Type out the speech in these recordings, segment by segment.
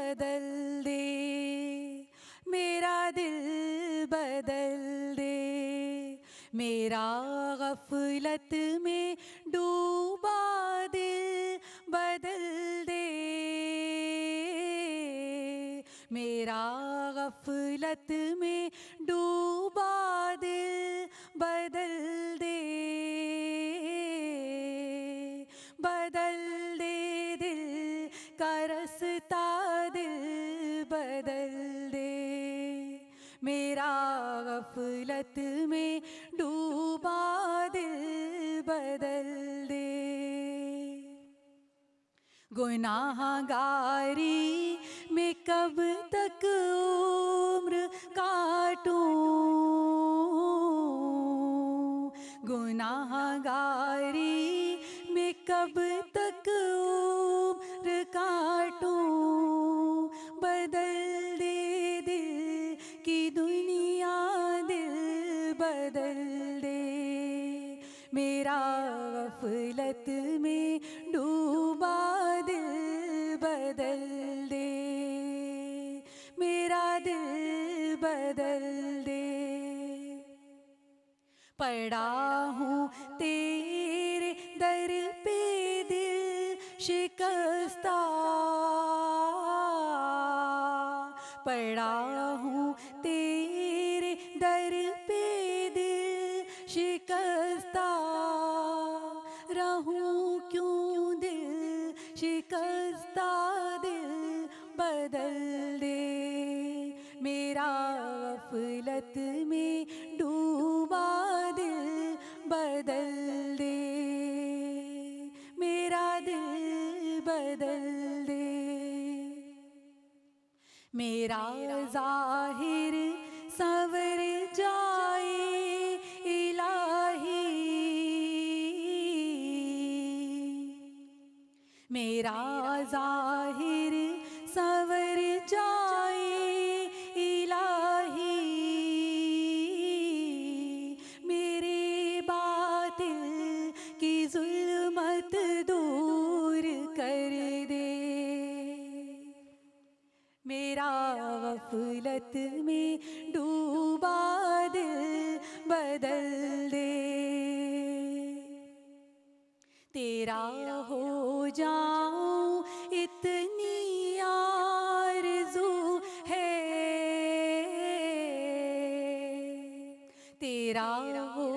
बदल दे, मेरा दिल बदल दे, मेरा गफलत में डूबा दिल बदल दे, मेरा गफलत में डूबा दिल बदल दे, बदल दे दिल का रास्ता, दिल बदल दे, मेरा गफलत में डूबा दिल बदल दे। गुनाहगारी में कब तक उम्र काटूं, गुनाहगारी में कब तक उम्र काटूं, बदल दे दिल की दुनिया, दिल बदल दे, मेरा गफलत में डूबा दिल बदल दे, मेरा दिल बदल दे। पड़ा हूँ तेरे दर पे दिल शिकस्ता, पड़ा हूँ तेरे दर पे दिल शिकस्ता, रहूं क्यों दिल शिकस्ता, दिल बदल दे, मेरा गफलत में डूबा दिल बदल दे, मेरा दिल बदल दे, मेरा ज़ाहिर संवर जाए इलाही, मेरा ज़ाहिर संवर जाए इलाही, मेरे बातिल की जुल्मत दूर कर दे, मेरा गफलत में डूबा दिल बदल दे, तेरा हो जाऊं इतनी आरज़ू है, तेरा हो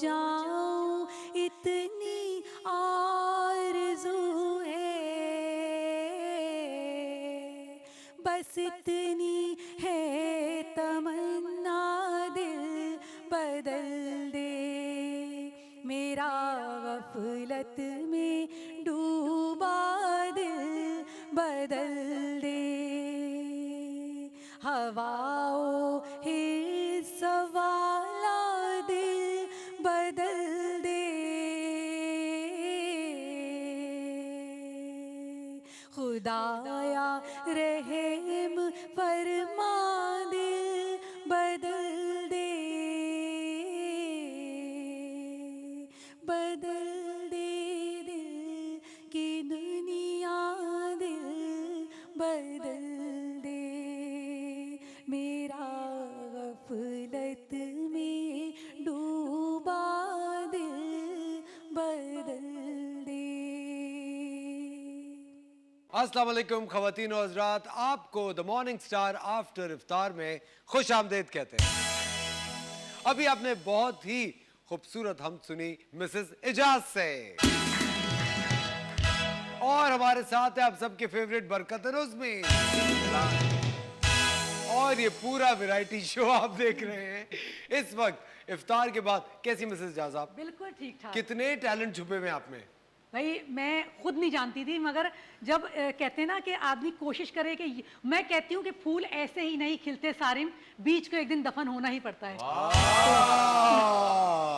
जाऊं इतनी आरज़ू है, बस इतनी है तमन्ना, दिल बदल दे, मेरा गफलत में डूबा दिल बदल दे, हवाओं हिर्स वाला दिल बदल दे, खुदाया रहम फरमा दिल बदल दे, बदल दे दिल की दुनिया, दिल बदल दे, मेरा गफलत में डूबा दिल बदल दे। अस्सलाम वालेकुम ख़वातीन और हज़रात, आपको द मॉर्निंग स्टार आफ्टर इफ्तार में खुश आमदेद कहते हैं। अभी आपने बहुत ही खूबसूरत हम सुनी मिसेस इजाज से, और हमारे साथ है आप सबके फेवरेट बरकत उज़्मी, और ये पूरा वैरायटी शो आप देख रहे हैं इस वक्त इफ्तार के बाद। कैसी मिसेस इजाज आप? बिल्कुल ठीक ठाक। कितने टैलेंट छुपे हुए आप में? भाई मैं खुद नहीं जानती थी, मगर जब कहते हैं ना कि आदमी कोशिश करे कि मैं कहती हूँ कि फूल ऐसे ही नहीं खिलते सारिम, बीच को एक दिन दफन होना ही पड़ता है।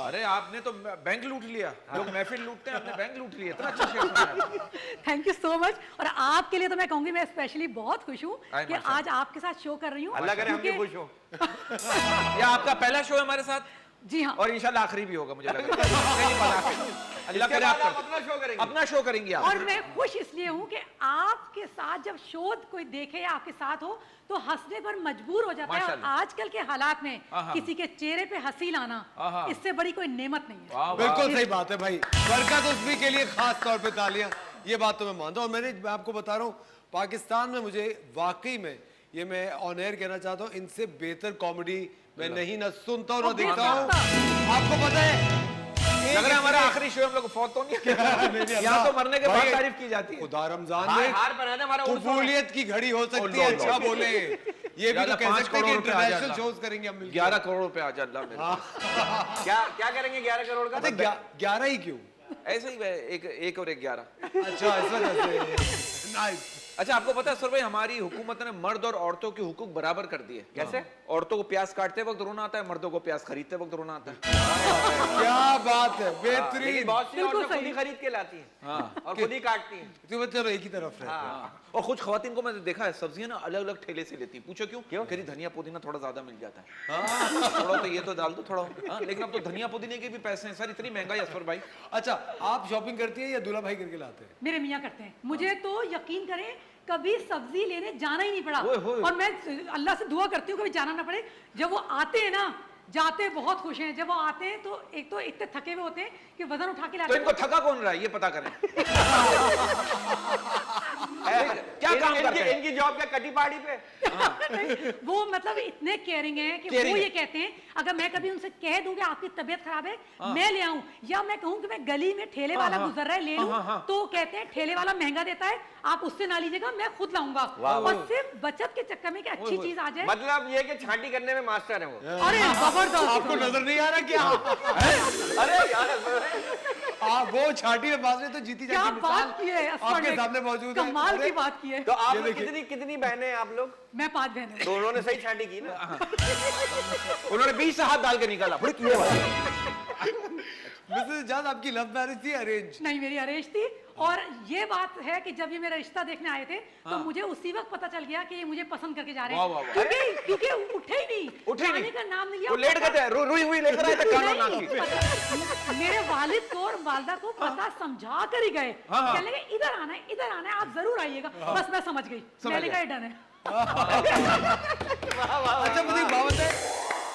अरे आपने तो बैंक लूट लिया, लोग महफिल लूटते हैं, आपने बैंक लूट लिया। इतना अच्छा शेफ बनाया। Thank you so much. और आपके लिए तो मैं कहूँगी मैं स्पेशली बहुत खुश हूँ कि आज आपके साथ शो कर रही हूँ। अल्लाह करे हम भी खुश हो। ये आपका पहला शो है हमारे साथ? जी हाँ। और इंशाल्लाह आखिरी भी होगा मुझे लग रहा है। अल्लाह इसके करे आप बाद आप कर- अपना शो करेंगे। अपना शो करेंगे आप। और मैं खुश इसलिए हूँ कि आपके साथ जब शोध कोई देखे या आपके साथ हो तो हंसने पर मजबूर हो जाता है। और माशाल्लाह। आजकल के हालात में हाँ। किसी के चेहरे पे हंसी लाना हाँ। इससे बड़ी कोई नेमत नहीं है। वाह, वाह। बिल्कुल सही बात है भाई, बरकत उसभी के लिए खास तौर पे तालियां, ये बात तो मैं मानता हूँ। और मैं आपको बता रहा हूँ, पाकिस्तान में मुझे वाकई में, ये मैं ऑन एयर कहना चाहता हूँ, इनसे बेहतर कॉमेडी मैं नहीं ना सुनता हूँ ना और देखता हूँ। बेशक। आपको पता है लग रहा है हमारा आखिरी शो हम लोग फौत तो नहीं यहाँ तो मरने के बाद तारीफ की जाती है। खुदा रमजान हार में हार पहना था हमारा उर्स हो रहा है। कबूलियत की घड़ी हो सकती है, लो, लो। अच्छा बोले। ये भी तो यार, कह 5 सकते हैं कि करोड़ रुपए आ इंटरनेशनल जाएगा। शोज करेंगे हम मिलकर। 11 करोड़ रुपए आ जाए अल्लाह मेरे। क्या क्या करेंगे 11 करोड़ का? अच्छा 11 ही क्यों? ऐसे ही एक और एक 11। अच्छा इस वजह से। नाइस। अच्छा आपको पता है सर भाई, हमारी हुकूमत ने मर्द और औरतों के हुकूक बराबर कर दिए। कैसे? औरतों को प्याज काटते वक्त रोना आता है, मर्दों को प्याज खरीदते वक्त रोना आता है। क्या बात है, लेकिन बेहतरीन। बहुत सी बिल्कुल औरतें खुद सही। ही खरीद के लाती हैं हाँ। और खुद ही काटती हैं। तो चलो एक ही तरफ रहते हैं। हाँ। और कुछ खवातीन को मैंने देखा है सब्जियां ना अलग अलग ठेले से लेती हैं। पूछो क्यों? कह रही धनिया पुदीना थोड़ा ज्यादा मिल जाता है। थोड़ा तो ये तो डाल दो थोड़ा। हाँ, लेकिन अब तो धनिया पुदीने के भी पैसे हैं सर, इतनी महंगाई असफर भाई। अच्छा आप शॉपिंग करती है या दूल्हा भाई करके लाते हैं? मेरे मियाँ करते हैं। मुझे तो यकीन करें कभी सब्जी लेने जाना ही नहीं पड़ा। ओए होए। और मैं अल्लाह से दुआ करती हूँ कभी जाना ना पड़े। जब वो आते हैं ना, जाते बहुत खुश हैं। जब वो आते हैं तो एक तो इतने थके हुए होते हैं कि वजन उठा के तो लाते इनको हैं। थका कौन रहा है ये पता करें। क्या काम करते हैं? इनकी जॉब क्या कटी पहाड़ी पे? नहीं, वो मतलब इतने केयरिंग हैं कि Caring वो है। ये कहते हैं अगर मैं कभी उनसे कह दूं कि आपकी तबीयत खराब है मैं ले आऊं, या मैं कहूं कि मैं गली में ठेले वाला गुजर रहा है ले लूं, तो कहते हैं ठेले वाला महंगा देता है आप उससे ना लीजिएगा मैं खुद लाऊंगा। और सिर्फ बचत के चक्कर में कि अच्छी चीज आ जाए। मतलब ये कि छांटी करने में मास्टर है वो। अरे जबरदस्त। आपको नजर नहीं आ रहा क्या? अरे यार आप वो छाटी में बाज रहे तो जीती क्या जाती बात की है असफर आपके ने। सामने मौजूद है। कमाल अरे, की बात की है। तो आप ये लोग देखिए। कितनी कितनी बहनें हैं आप लोग? मैं 5 बहनें हैं। दोनों ने सही छांटी की ना? उन्होंने 20 से हाथ डाल के निकाला। बड़ी किए वाली। मिसेस जान आपकी लव मैरिज थी अरेंज? नहीं मेरी अरेंज थी। और ये बात है कि जब ये मेरा रिश्ता देखने आए थे तो मुझे उसी वक्त पता चल गया कि ये मुझे पसंद करके जा रहे वाह, वाह, वाह। हैं। क्योंकि उठे ही नहीं, उठे ही नहीं। जाने का नाम नहीं लिया। वो लेट गए थे, रुई हुई लेकर आए थे काना नाक नहीं, की। मेरे वालिद को और वालदा को पता समझा कर ही गए। कहने लगे इधर आना है इधर आना है आप जरूर आइएगा। बस मैं समझ गई। मैंने कहा डन है। अच्छा मुझे एक बात है,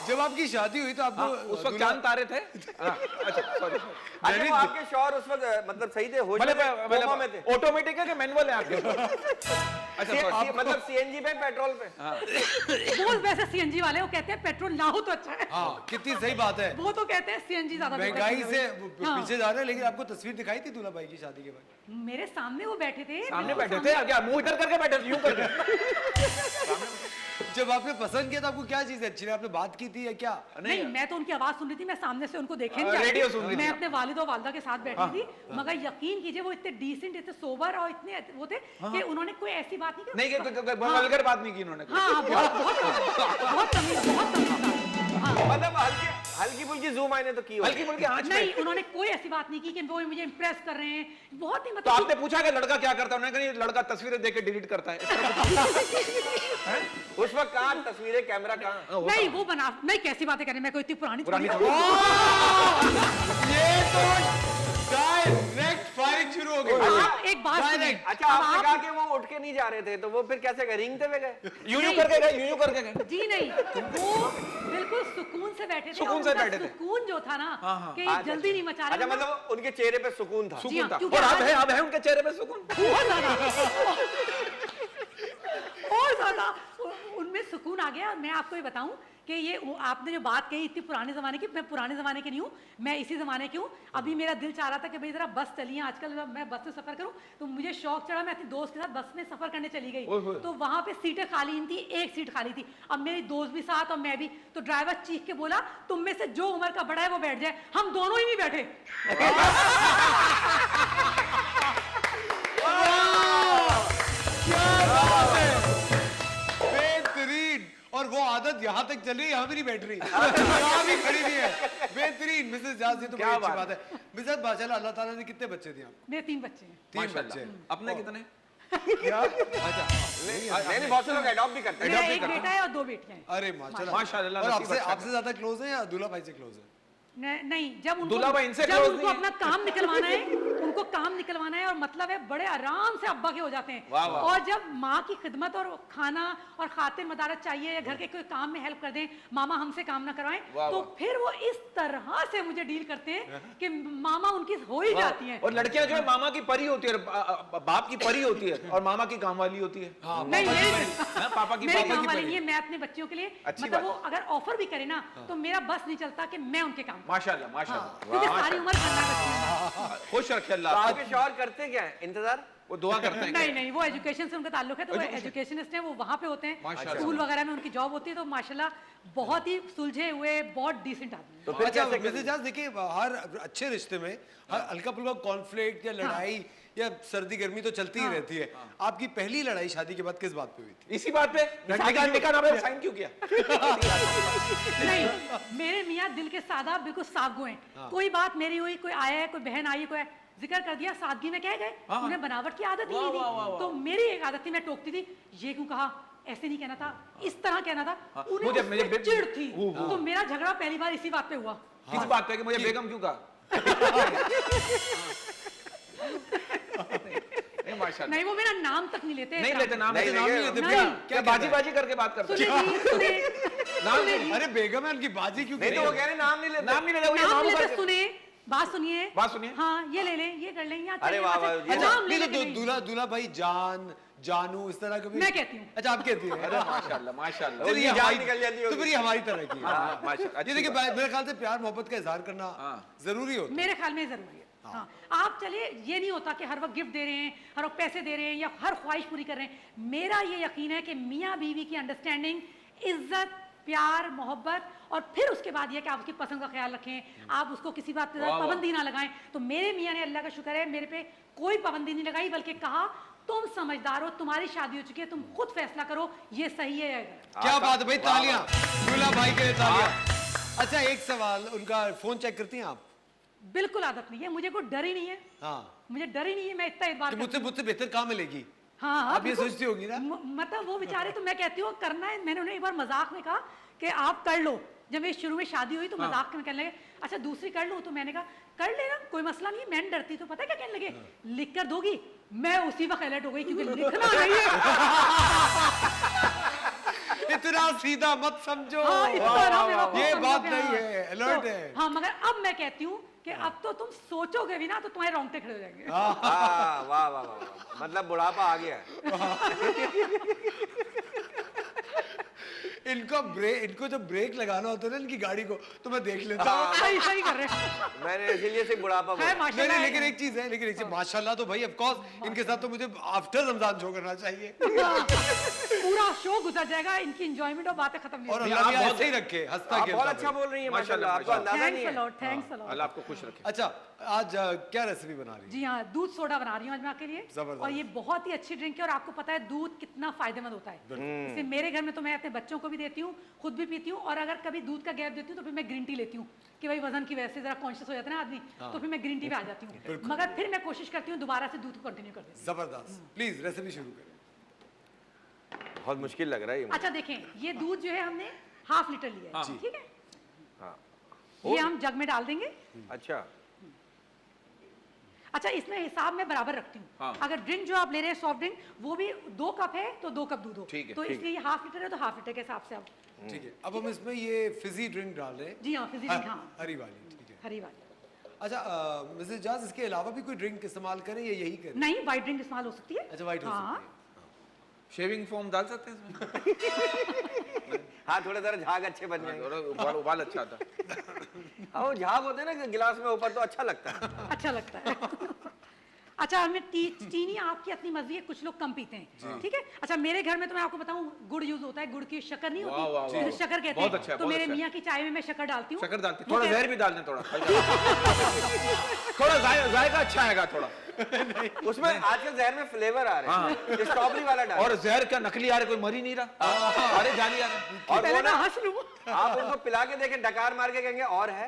जब आपकी शादी हुई तो आपको उस वक्त चांद तारे थे। हाँ, अच्छा सॉरी। अच्छा वो आपके शौहर उस वक्त मतलब सही थे, होश में थे, कोमा में थे? ऑटोमेटिक है कि मैनुअल है आपके? अच्छा सॉरी। मतलब सीएनजी पे पेट्रोल पे? वो वैसे सीएनजी वाले वो कहते हैं पेट्रोल ना हो तो अच्छा है। हाँ कितनी सही बात है। वो तो कहते हैं सीएनजी ज्यादा बेहतर महंगाई है। से हाँ। पीछे जा रहे हैं, लेकिन आपको तस्वीर दिखाई थी दूल्हा भाई की शादी के बाद? मेरे सामने वो बैठे थे। सामने बिल्कुल बैठे थे क्या? मुंह इधर करके बैठे थे, यूं करके? जब आपने पसंद किया तो आपको क्या चीज अच्छी लगी? आपने बात की थी या क्या? नहीं मैं तो उनकी आवाज सुन रही थी। मैं सामने से उनको देखे नहीं रेडियो जाती। सुन रही मैं थी। अपने वालिद और वालदा के साथ बैठी थी। मगर यकीन कीजिए वो इतने डिसेंट इतने सोबर और इतने वो थे कि उन्होंने कोई ऐसी बात नहीं की। नहीं वल्गर बात नहीं की उन्होंने। हाँ बहुत बहुत तमीज़ हाँ। मतलब हल्की फुल्की जूम आने तो की होगी। हल्की फुल्की आंच नहीं में। उन्होंने कोई ऐसी बात नहीं की कि वो मुझे इम्प्रेस कर रहे हैं। बहुत ही तो मतलब आपने पूछा कि लड़का क्या करता है? उन्होंने कहा लड़का तस्वीरें देख के डिलीट करता है। उस वक्त कहाँ तस्वीरें, कैमरा कहाँ? नहीं वो बना नहीं कैसी बातें करें। मैं कोई इतनी पुरानी पुरानी थोड़ी- ये तो डायरेक्ट फायरिंग शुरू हो गई। आप एक बात सुनिए। Direct। अच्छा अब आपने आप- कहा कि वो उठ के नहीं जा रहे थे तो वो फिर कैसे गए? रिंगते हुए गए? यूं करके गए, यूं करके गए। जी नहीं वो बिल्कुल सुकून से बैठे थे। सुकून और से उनका बैठे थे। सुकून जो था ना कि अच्छा, जल्दी नहीं मचा अच्छा रहे। मतलब उनके चेहरे पे सुकून था। जी सुकून हाँ, था। क्योंकि और आज- अब है उनके चेहरे पे सुकून। बहुत ज्यादा और ज्यादा उनमें सुकून आ गया। और मैं आपको ये बताऊं कि ये आपने जो बात कही इतनी पुराने जमाने की, मैं पुराने जमाने की नहीं हूँ, मैं इसी जमाने की हूँ। अभी मेरा दिल चाह रहा था कि भाई जरा बस चलिए। आजकल मैं बस में सफर करूं तो मुझे शौक चढ़ा। मैं अपनी दोस्त के साथ बस में सफर करने चली गई तो वहां पे सीटें खाली नहीं थी, एक सीट खाली थी। अब मेरी दोस्त भी साथ और मैं भी। तो ड्राइवर चीख के बोला तुम में से जो उम्र का बड़ा है वो बैठ जाए। हम दोनों ही नहीं बैठे। बेहतरीन। और वो आदत यहाँ तक चल रही है, यहाँ भी नहीं बैठ रही, यहाँ भी खड़ी नहीं है। बेहतरीन मिसेस जाज, ये तो बड़ी अच्छी बात है। मिसेस माशाल्लाह अल्लाह ताला ने कितने बच्चे दिए आपको? मेरे 3 बच्चे हैं। 3 बच्चे। अपने कितने? क्या? नहीं बहुत से लोग अडॉप्ट भी करते हैं। मेरा एक बेटा है और 2 बेटियां हैं। अरे माशाल्लाह। माशाल्लाह, और नसीब आपसे अच्छा है। आपसे ज्यादा क्लोज है या दूल्हा भाई से क्लोज है? नहीं, जब दूल्हा भाई इनसे जब close उनको नहीं है। अपना काम निकलवाना है, उनको काम निकलवाना है और मतलब है बड़े आराम से अब्बा के हो जाते हैं। वाह, वाह। और जब माँ की खिदमत और खाना और खातिर मदारत चाहिए या घर के कोई काम में हेल्प कर दें, मामा हमसे काम ना करवाएं, वाह, तो वाह। फिर वो इस तरह से मुझे डील करते हैं कि मामा उनकी हो ही जाती हैं। और लड़कियां जो है मामा की परी होती है, बाप की परी होती है और मामा की काम वाली होती है। नहीं, हाँ, पापा की मेरे पापा काम की वाली परी। नहीं है, मैं अपने बच्चियों के लिए अच्छी मतलब बात वो अगर ऑफर भी करे ना तो मेरा बस नहीं चलता कि मैं उनके काम करूं। माशाल्लाह माशाल्लाह। क्योंकि सारी उम्र खाना बच्ची है। खुश रखे तो अल्लाह आपको। आपके शौहर करते क्या है इंतजार? वो दुआ करते हैं नहीं नहीं, वो एजुकेशन से उनका ताल्लुक है, तो वो एजुकेशनिस्ट हैं, वो वहाँ पे होते हैं, माशाल्लाह। स्कूल वगैरह में उनकी जॉब होती है, तो माशाल्लाह बहुत ही सुलझे हुए बहुत डिसेंट आदमी। तो फिर अच्छा कैसे मिसेस जाज, देखिए हर अच्छे रिश्ते में हर हल्का फुल्का कॉन्फ्लिक्ट या लड़ाई या सर्दी गर्मी तो चलती ही रहती है। आपकी पहली लड़ाई शादी के बाद किस बात पे हुई थी? इसी बात पे निकाह नामे साइन क्यों किया? नहीं, मेरे मियाँ दिल के सादा बिल्कुल सागो हैं। कोई बात मेरी हुई, कोई आया है, कोई बहन आई है, कोई जिक्र कर दिया, सादगी में कह गए। उन्हें बनावट की आदत ही नहीं थी, तो मेरी एक आदत थी, मैं टोकती थी, ये क्यों कहा, ऐसे नहीं कहना था, इस तरह कहना था। उन्हें मुझे- उससे मुझे- चिढ़ थी, तो मेरा झगड़ा पहली बार इसी बात पे हुआ। किस बात पे कि मुझे बेगम क्यों कहा? नहीं माशाल्लाह। नहीं, वो मेरा नाम तक नहीं लेते। नहीं लेते नाम, नहीं, लेते नाम नहीं, नहीं लेते। नहीं। क्या बाजी बाजी करके बात करते सुने हैं? जी, सुने नाम सुने नहीं। जी। अरे बेगम है, उनकी बाजी क्यों नहीं तो वो कह रहे नाम नहीं लेते। नाम नहीं लेते, वो ये नाम नाम लेते, करके- सुने, बात सुनिए। बात सुनिए। हाँ, ये ले लें, ये कर लें, यहाँ अरे चलें, वाह, वहाँ वाह, चलें। ये नाम ले नहीं लेके तो नहीं। दूल्हा दूल्हा भाई जान जानू इस तरह का भी मैं कहती हूँ। अच्छा आप कहती हैं? अरे माशाल्लाह माशाल्लाह। चलिए, उनकी जान हमारी- निकल जाती तो होगी। फिर ये हमारी तरह की है। हाँ, माशाल्लाह, ये अच्छी देखिए बात। मेरे ख्याल से प्यार मोहब्बत का इजहार करना जरूरी होता है। मेरे ख्याल में जरूरी है। हाँ, आप चलिए, ये नहीं होता कि हर वक्त गिफ्ट दे रहे हैं, हर वक्त पैसे दे रहे हैं या हर ख्वाहिश पूरी कर रहे हैं। मेरा ये यकीन है कि मियाँ बीवी की अंडरस्टैंडिंग, इज्जत, प्यार, मोहब्बत और फिर उसके बाद ये कि आप उसकी पसंद का ख्याल रखें, आप उसको किसी बात पे वाह, वाह। पाबंदी ना लगाएं। तो मेरे मियाँ ने, अल्लाह का शुक्र है, मेरे पे कोई पाबंदी नहीं लगाई, बल्कि कहा तुम समझदार हो, तुम्हारी शादी हो चुकी है, तुम खुद फैसला करो, ये सही है या गलत। क्या बात है भाई, तालियां दूल्हा भाई के लिए तालियां। अच्छा एक सवाल, उनका फोन चेक करती हैं आप? बिल्कुल आदत नहीं है, मुझे कोई डर ही नहीं है, हाँ, मुझे डर ही नहीं है, मैं इतना एतबार कि करती हूँ। मुझसे बेहतर कहाँ मिलेगी? हाँ, आप ये बिल्कुल। सोचती होगी ना? मतलब वो बेचारे, तो मैं कहती हूँ करना है। मैंने उन्हें एक बार मजाक में कहा कि आप कर लो, जब मेरी शुरू में शादी हुई तो मजाक में कहने लगे अच्छा दूसरी कर लूँ, तो मैंने कहा कर लेना, कोई मसला नहीं है। मैं डरती तो पता है क्या कहने लगे, लिख कर दोगी? मैं उसी वक्त अलर्ट हो गई, क्योंकि लिखना नहीं है। इतना सीधा मत समझो, हाँ, इतना ना बेवकूफ ये समझो बात कि नहीं हाँ। है, अलर्ट तो, है। हाँ, मगर अब मैं कहती हूँ कि अब तो तुम सोचोगे भी ना तो तुम्हारे रोंगटे खड़े हो जाएंगे। हाँ, वाह वाह वाह वाह। मतलब बुढ़ापा आ गया है। इनको जब ब्रेक लगाना होता है ना इनकी गाड़ी को, तो मैं देख लेता हूँ। सही सही कर रहे हैं। मैंने इसीलिए से बुढ़ापा है बोला। नहीं माशाल्लाह। नहीं, लेकिन एक चीज है, लेकिन एक चीज माशाल्लाह तो भाई ऑफ कोर्स इनके साथ तो मुझे आफ्टर रमजान शो करना चाहिए। पूरा शो गुजर जाएगा, इनकी एंजॉयमेंट और बातें खत्म नहीं और होती। अल्लाह भी आप बहुत- ऐसे ही रखे, हंसता आप खेलता बहुत अच्छा भाई। बोल रही हैं माशाल्लाह, माशाल्लाह, आपको अंदाजा नहीं थैंक्स अ है। Lot, thanks a lot. Allah आपको खुश रखे। अच्छा आज क्या रेसिपी बना रही है? जी हाँ, दूध सोडा बना रही हूँ आज मैं आपके लिए। जबरदस्त। और ये बहुत ही अच्छी ड्रिंक है, और आपको पता है दूध कितना फायदेमंद होता है। इससे मेरे घर में तो मैं अपने बच्चों को भी देती हूँ, खुद भी पीती हूँ, और अगर कभी दूध का गैप देती हूँ तो फिर मैं ग्रीन टी लेती हूँ कि भाई वजन की वजह से जरा कॉन्शियस हो जाता है ना आदमी, तो फिर मैं ग्रीन टी पे आ जाती हूँ। मगर फिर मैं कोशिश करती हूँ दोबारा से दूध को कंटिन्यू कर दें। जबरदस्त, प्लीज रेसिपी शुरू करें। बहुत मुश्किल लग रहा है ये मुझे। अच्छा देखें, ये दूध जो है हमने ½ लीटर लिया है, ठीक है? हाँ। ये हम जग में डाल देंगे। अच्छा, अच्छा, इसमें हिसाब में बराबर रखती हूँ। हाँ। अगर ड्रिंक जो आप ले रहे हैं सॉफ्ट ड्रिंक, वो भी 2 कप है तो 2 कप दूध हो। ठीक है, तो इसलिए ये ½ लीटर है तो ½ लीटर के हिसाब से आप। ठीक है, अब हम इसमें ये फिजी ड्रिंक डाल रहे हैं। जी हाँ, फिजी ड्रिंक, हाँ, हरी वाली, ठीक है। हरी वाली। अच्छा मिसेस जाज, इसके अलावा भी कोई ड्रिंक इस्तेमाल करें या यही करें? नहीं, व्हाइट ड्रिंक इस्तेमाल हो सकती है। अच्छा वाइट हो हाँ। सकती है। शेविंग फोम डाल सकते हैं इसमें? हाँ थोड़े जरा झाग अच्छे बन जाएंगे। थोड़ा उबाल अच्छा था। हाँ वो झाग होते हैं ना गिलास में ऊपर, तो अच्छा लगता है। अच्छा लगता है। अच्छा, हमें चीनी आपकी अपनी मर्जी है, कुछ लोग कम पीते हैं, ठीक है? अच्छा, मेरे घर में तो मैं आपको बताऊं गुड़ यूज होता है, गुड़ की शक्कर नहीं वाह, वाह, होती, वाह। जिसे शक्कर कहते बहुत हैं। अच्छा है, तो बहुत मेरे अच्छा है। मियाँ की चाय में मैं शक्कर डालती हूँ। शक्कर डालते, वो थोड़ा कहते- जहर भी डाल दें, थोड़ा जायका अच्छा आएगा थोड़ा। उसमें आजकल जहर में फ्लेवर आ रहे हैं, स्ट्रॉबेरी वाला डाल। और जहर क्या नकली आ रहे, कोई मर ही नहीं रहा। अरे जाली आ रहे। और पहले वो मैं ना हंस लूं। आप उनको पिला के देखें, डकार मार के कहेंगे और है।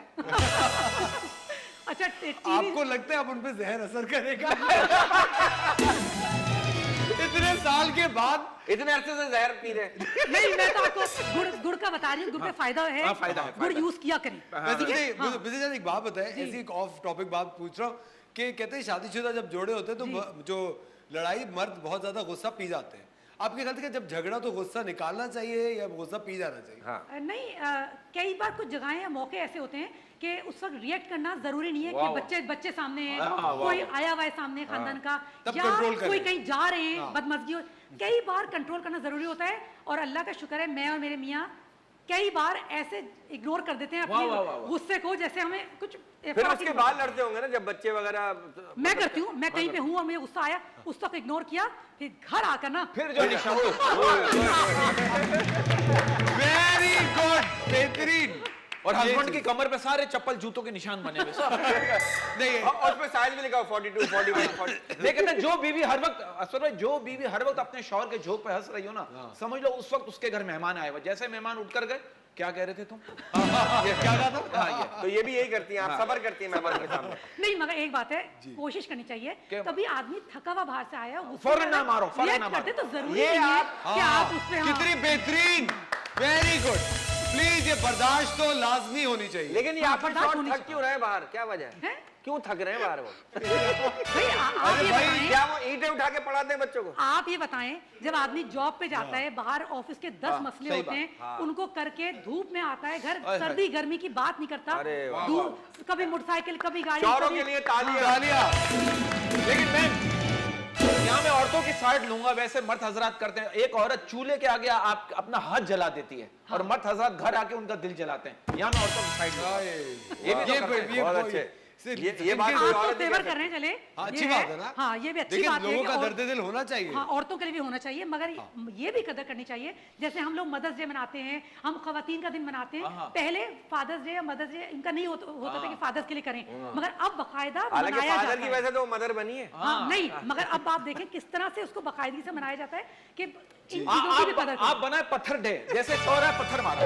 अच्छा, चीनी आपको लगता है अब उन पे जहर असर करेगा? इतने साल के बाद इतने अरसे से जहर पी रहे हैं। नहीं, मैं तो आपको गुड़ का बता रही हूँ, गुड़ का फायदा है। हाँ, फायदा है, गुड़ फायदा। यूज किया करें। वैसे ठीक है? मुझे हाँ। मुझे जान एक बात बताएं, ऐसी एक ऑफ टॉपिक बात पूछ रहा हूँ कि कहते हैं शादीशुदा जब जोड़े होते हैं तो जो लड़ाई मर्द बहुत ज्यादा गुस्सा पी जाते हैं। आपके ख्याल से जब झगड़ा तो गुस्सा निकालना चाहिए या गुस्सा पी जाना चाहिए? हाँ। नहीं, कई बार कुछ जगहें या मौके ऐसे होते हैं कि उस वक्त रिएक्ट करना जरूरी नहीं है वाह, कि बच्चे सामने हैं, वाह, वाह, कोई आया हुआ है सामने खानदान का, तब या कंट्रोल करें। कोई कहीं जा रहे हैं, बदमजगी हो, कई बार कंट्रोल करना जरूरी होता है। और अल्लाह का शुक्र है, मैं और मेरे मियाँ कई बार ऐसे इग्नोर कर देते हैं वाह, वाह, वाह, अपने वाह। गुस्से को, जैसे हमें कुछ फिर फर्क ही उसके नहीं बाद पड़ता। लड़ते होंगे ना जब बच्चे वगैरह। मैं करती हूँ, मैं कहीं पे हूँ और मुझे गुस्सा आया, उस तक इग्नोर किया, फिर घर आकर ना फिर जो निशान वेरी गुड, बेहतरीन। और ये हस्बैंड चीज। की कमर पे सारे चप्पल जूतों के निशान बने हुए सब। नहीं और उसमें साइज भी लिखा हो 42, 41, 40। लेकिन ना जो बीवी हर वक्त असर भाई, जो बीवी हर वक्त अपने शौहर के झोंक पे हंस रही हो ना, समझ लो उस वक्त उसके घर मेहमान आए हुए। जैसे मेहमान उठकर गए, क्या कह रहे थे तुम? ये क्या कहा था? हाँ, ये तो ये भी यही करती हैं, आप सबर करती हैं मेहमान के सामने। नहीं, मगर एक बात है, कोशिश करनी चाहिए। क्या? कभी आदमी थका हुआ बाहर से आया हो, गुस्से फौरन में ना आया, मारो, फौरन react ना मारो। करते तो जरूरी ये नहीं है आप- कि आप उस पे कितनी बेहतरीन, वेरी गुड। प्लीज ये बर्दाश्त तो लाजमी होनी चाहिए। लेकिन ये हाँ, आपके बर्दाश्त शॉट होनी थक क्यों रहे हैं बाहर, क्या वजह है? हैं? क्यों थक रहे हैं बाहर वो? भाई आप अरे ये भाई, बताएं, क्या वो ईंटें उठा के पढ़ाते हैं बच्चों को? आप ये बताएं, जब आदमी जॉब पे जाता है, बाहर ऑफिस के 10 मसले सही होते हैं, उनको करके धूप में आता है घर, हाय, सर्दी गर्मी की बात नहीं करता, अरे वाह, धूप, कभी मोटरसाइकिल, कभी गाड़ी, चौरों कभी- के लिए तालियां। तालियां। लेकिन मैं यहाँ मैं औरतों की साइड लूंगा। वैसे मर्द हजरात करते हैं, एक औरत चूल्हे के आगे आप अपना हाथ जला देती है और मर्द हजरात घर आके उनका दिल जलाते हैं। यहाँ मैं औरतों की साइड लूंगा। ये भी तो करते हैं। बहुत अच्छे। ये बात कोई आप तो औरत ही फेवर कर कर रहे हैं, चले हाँ, ये अच्छी बात है ना? हाँ, ये भी अच्छी लेकिन बात है लोगों कि का और- दर्द दिल होना चाहिए। हाँ, औरतों के लिए भी होना चाहिए, मगर ये भी कदर करनी चाहिए। जैसे हम लोग मदर्स डे मनाते हैं, हम खवातीन का दिन मनाते हैं, हाँ। पहले फादर्स डे या मदर्स डे इनका नहीं होता था कि फादर्स के लिए करें, मगर अब बाकायदा हालांकि मनाया फादर जाता की है। वजह से तो मदर बनी है। हाँ, नहीं, मगर अब आप देखें किस तरह से उसको बाकायदगी से मनाया जाता है कि इन आ- चीजों की भी कदर आप करें। बनाए पत्थर डे, जैसे शौहर है पत्थर मारा।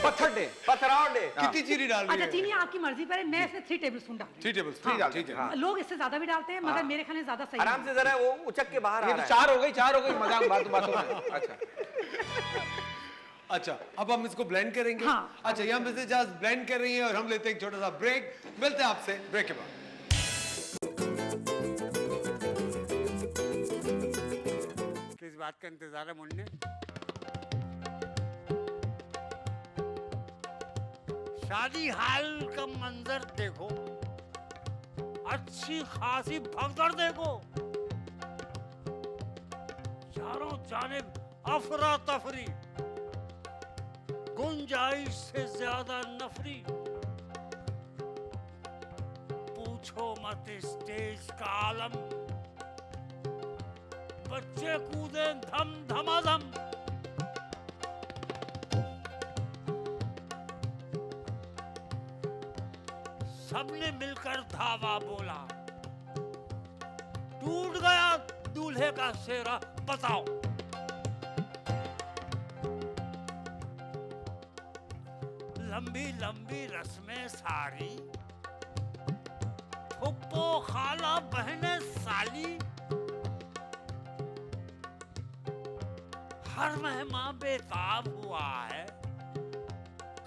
पत्थर डे। पथराव डे। कितनी चीनी डाल रही अच्छा, है? चीनी आपकी मर्जी पर है, मैं इसमें 3 टेबल स्पून डाल रही 3 टेबल हाँ। ठीक है। हाँ। लोग इससे ज्यादा भी डालते हैं, मगर मेरे ख्याल में ज्यादा सही आराम है। से जरा वो उचक के बाहर आ ये रहा तो है। 4 हो गई मजाक बातों में। अच्छा, अच्छा, अब हम इसको ब्लेंड करेंगे। हाँ। अच्छा, यहाँ मिसेज जाज ब्लेंड कर रही है और हम लेते हैं एक छोटा सा ब्रेक। मिलते हैं आपसे ब्रेक के बाद। किस बात का इंतजार है मुन्ने? शादी हाल का मंजर देखो, अच्छी खासी भगदड़ देखो, चारों जानिब अफरा तफरी, गुंजाइश से ज्यादा नफरी। पूछो मत स्टेज का आलम, बच्चे कूदे धम धमाधम। सबने मिलकर धावा बोला, टूट गया दूल्हे का सेहरा, बताओ। लंबी लंबी रस्में सारी, फुप्पो खाला बहने साली, हर मेहमान बेताब हुआ है,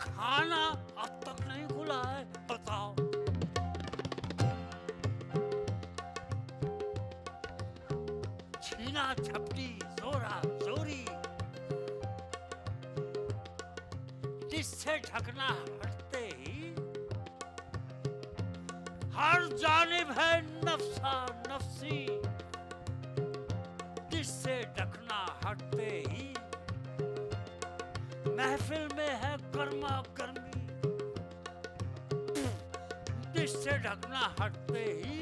खाना अब तक नहीं खुला है, बताओ। छीना झपटी जोरा जोरी, जिससे ढकना हटते ही हर जानिब है नफसा नफसी, जिससे ढकना हटते ही महफिल में है गर्मा गर्मी, जिससे ढकना हटते ही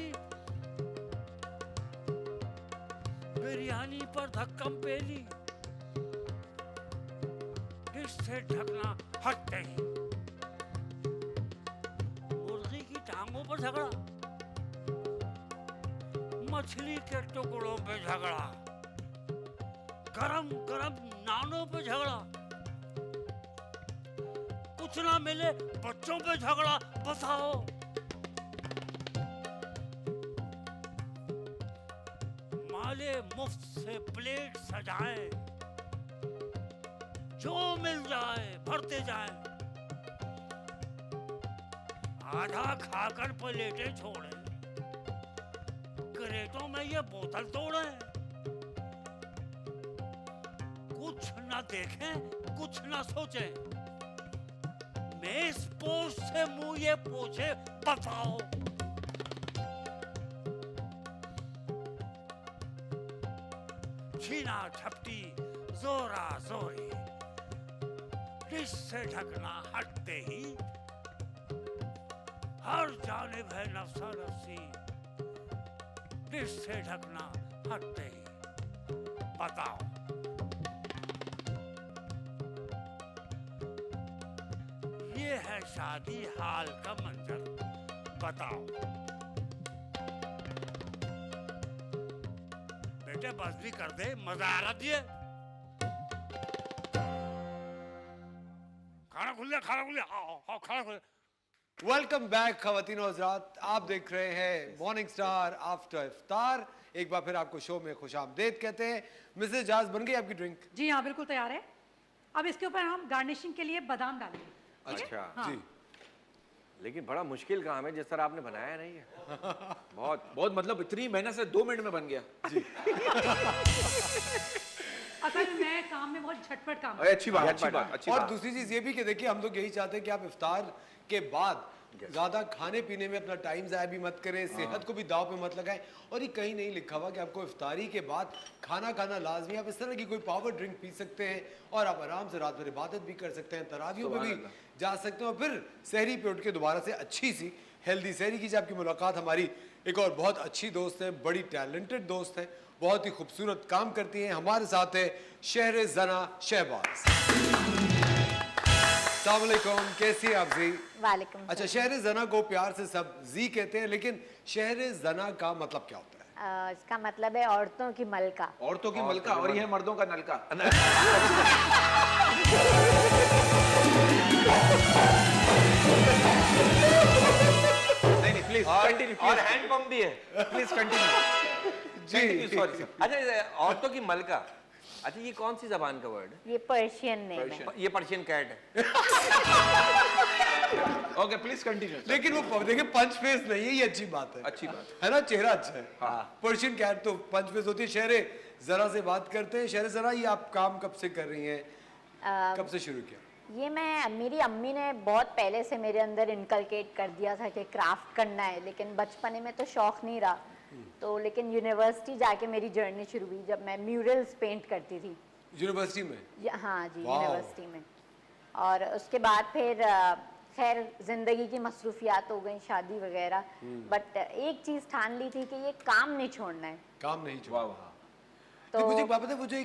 बिरयानी पर धक्कम पेली, जिससे ढकना हटते ही मुर्गी की टांगों पर झगड़ा, मछली के टुकड़ों पे झगड़ा, गरम गरम नानों पे झगड़ा, कुछ ना मिले बच्चों पे झगड़ा, बताओ। माले मुफ्त से प्लेट सजाएं, जो मिल जाए भरते जाएं, आधा खाकर प्लेटें छोड़ें, क्रेटों में ये बोतल तोड़ें, कुछ न देखें कुछ न सोचें, मेज पोश से मुंह ये पोछे, बताओ छीना झपटी जोरा जोरी, डिश से ढकना हटते ही, हर जानिब है नफसा नफसी, डिश से ढकना हटते ही, बताओ ये है शादी हाल का मंजर, बताओ बेटे बस भी कर दे, मजा आ रहा है। खाना खुल गया, खाना खुल गया, आओ खाना खुल गया। वेलकम बैक खवातीन और हज़रात, आप देख रहे हैं मॉर्निंग स्टार आफ्टर इफ्तार। एक बार फिर आपको शो में खुशामदीद कहते हैं। मिसेस जाज बन गई आपकी ड्रिंक? जी हाँ, बिल्कुल तैयार है। अब इसके ऊपर हम गार्निशिंग के लिए बादाम डालेंगे। ठीक है? अच्छा हाँ। जी। लेकिन बड़ा मुश्किल काम है जिस तरह आपने बनाया नहीं है। बहुत बहुत मतलब इतनी मेहनत से 2 मिनट में बन गया। असल में मैं काम में बहुत झटपट काम अरे अच्छी बात, अच्छी बात, अच्छी और बात। दूसरी चीज ये भी कि देखिए, हम लोग यही चाहते हैं कि आप इफ्तार के बाद ज्यादा खाने पीने में अपना टाइम जाया भी मत करें, सेहत को भी दाव पे मत लगाएं। और ये कहीं नहीं लिखा हुआ कि आपको इफ्तारी के बाद खाना खाना लाजमी। आप इस तरह की कोई पावर ड्रिंक पी सकते हैं और आप आराम से रात भर इबादत भी कर सकते हैं, तरावियों पे भी जा सकते हैं और फिर सहरी पे उठ के दोबारा से अच्छी सी हेल्दी सहरी कीजिए। आपकी मुलाकात हमारी एक और बहुत अच्छी दोस्त है, बड़ी टैलेंटेड दोस्त है, बहुत ही खूबसूरत काम करती हैं। हमारे साथ है शहर-ए-ज़ना शहबाज। अस्सलाम वालेकुम, कैसी हैं आप जी? वालेकुम अच्छा, शहर-ए-ज़ना को प्यार से सब जी कहते हैं, लेकिन शहर-ए-ज़ना का मतलब क्या होता है? इसका मतलब है औरतों की मलका। औरतों की मलका और ये है मर्दों का नलका। नहीं प्लीज कंटिन्यू, और हैंड पंप भी है। Please continue. जी, सॉरी सर। अच्छा, औरतों की मलका, अच्छा ये कौन सी जबान का वर्ड है? ये पर्शियन नेम है। ये पर्शियन कैट है। Okay please continue. लेकिन वो देखिए पंच फेस नहीं है, ये अच्छी बात है। अच्छी बात है ना, चेहरा अच्छा है। पर्शियन कैट तो पंच फेस होती है। शहर-ए-ज़रा से बात करते हैं। शहर-ए-ज़रा, ये आप काम कब से कर रही हैं? कब से शुरू किया? ये मेरी अम्मी ने बहुत पहले से मेरे अंदर इनकलकेट कर दिया था कि क्राफ्ट करना है, लेकिन बचपने में तो शौक नहीं रहा। तो लेकिन यूनिवर्सिटी जाके मेरी जर्नी शुरू हुई जब मैं म्यूरल्स पेंट करती थी। यूनिवर्सिटी में? हाँ जी, वाह। यूनिवर्सिटी में। और उसके बाद फिर खैर जिंदगी की मसरूफियात हो गई, शादी वगैरह। बट एक चीज ठान ली थी कि ये काम नहीं छोड़ना है। काम नहीं छोड़ा। वाह वाह। तो मुझे एक बात बताइए, वो जो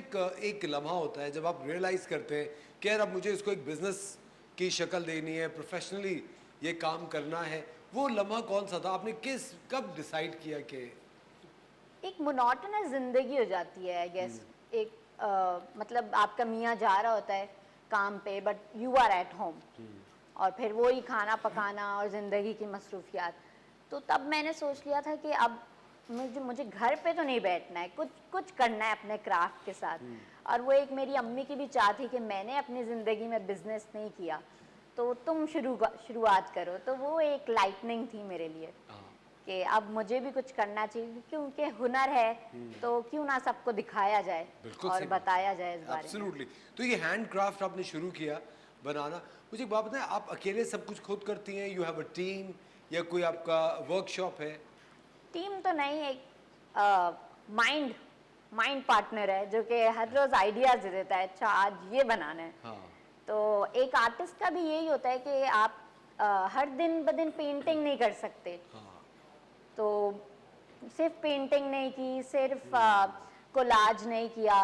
एक लम्हा होता है जब आप रियलाइज करते हैं कि यार अब मुझे इसको एक बिजनेस की शक्ल देनी है, प्रोफेशनली ये काम करना है, वो लम्हा कौन सा था? आपने कब डिसाइड किया कि एक मोनोटोनस जिंदगी हो जाती है आई गेस। एक मतलब आपका मियाँ जा रहा होता है काम पे, but you are at home, और फिर वही खाना पकाना और ज़िंदगी की मसरूफियात। तो तब मैंने सोच लिया था कि अब मुझे घर पे तो नहीं बैठना है, कुछ करना है अपने क्राफ्ट के साथ। और वो एक मेरी अम्मी की भी चाह थी कि मैंने अपनी ज़िंदगी में बिजनेस नहीं किया तो तुम शुरुआत करो। तो वो एक लाइटनिंग थी मेरे लिए कि अब मुझे भी कुछ करना चाहिए, क्योंकि हुनर है तो क्यों ना सबको दिखाया जाए और बताया जाए इस बारे में। एब्सोल्युटली। तो ये हैंड क्राफ्ट आपने शुरू किया बनाना। मुझे एक बात बताएं, आप अकेले सब कुछ खुद करती हैं, यू हैव अ टीम, या कोई आपका वर्कशॉप है? टीम तो नहीं, एक माइंड पार्टनर है जो कि हर रोज आइडियाज देता है। अच्छा आज ये बनाना है। हाँ। तो एक आर्टिस्ट का भी यही होता है कि आप हर दिन ब दिन पेंटिंग नहीं कर सकते। तो सिर्फ पेंटिंग नहीं की, सिर्फ कोलाज नहीं किया,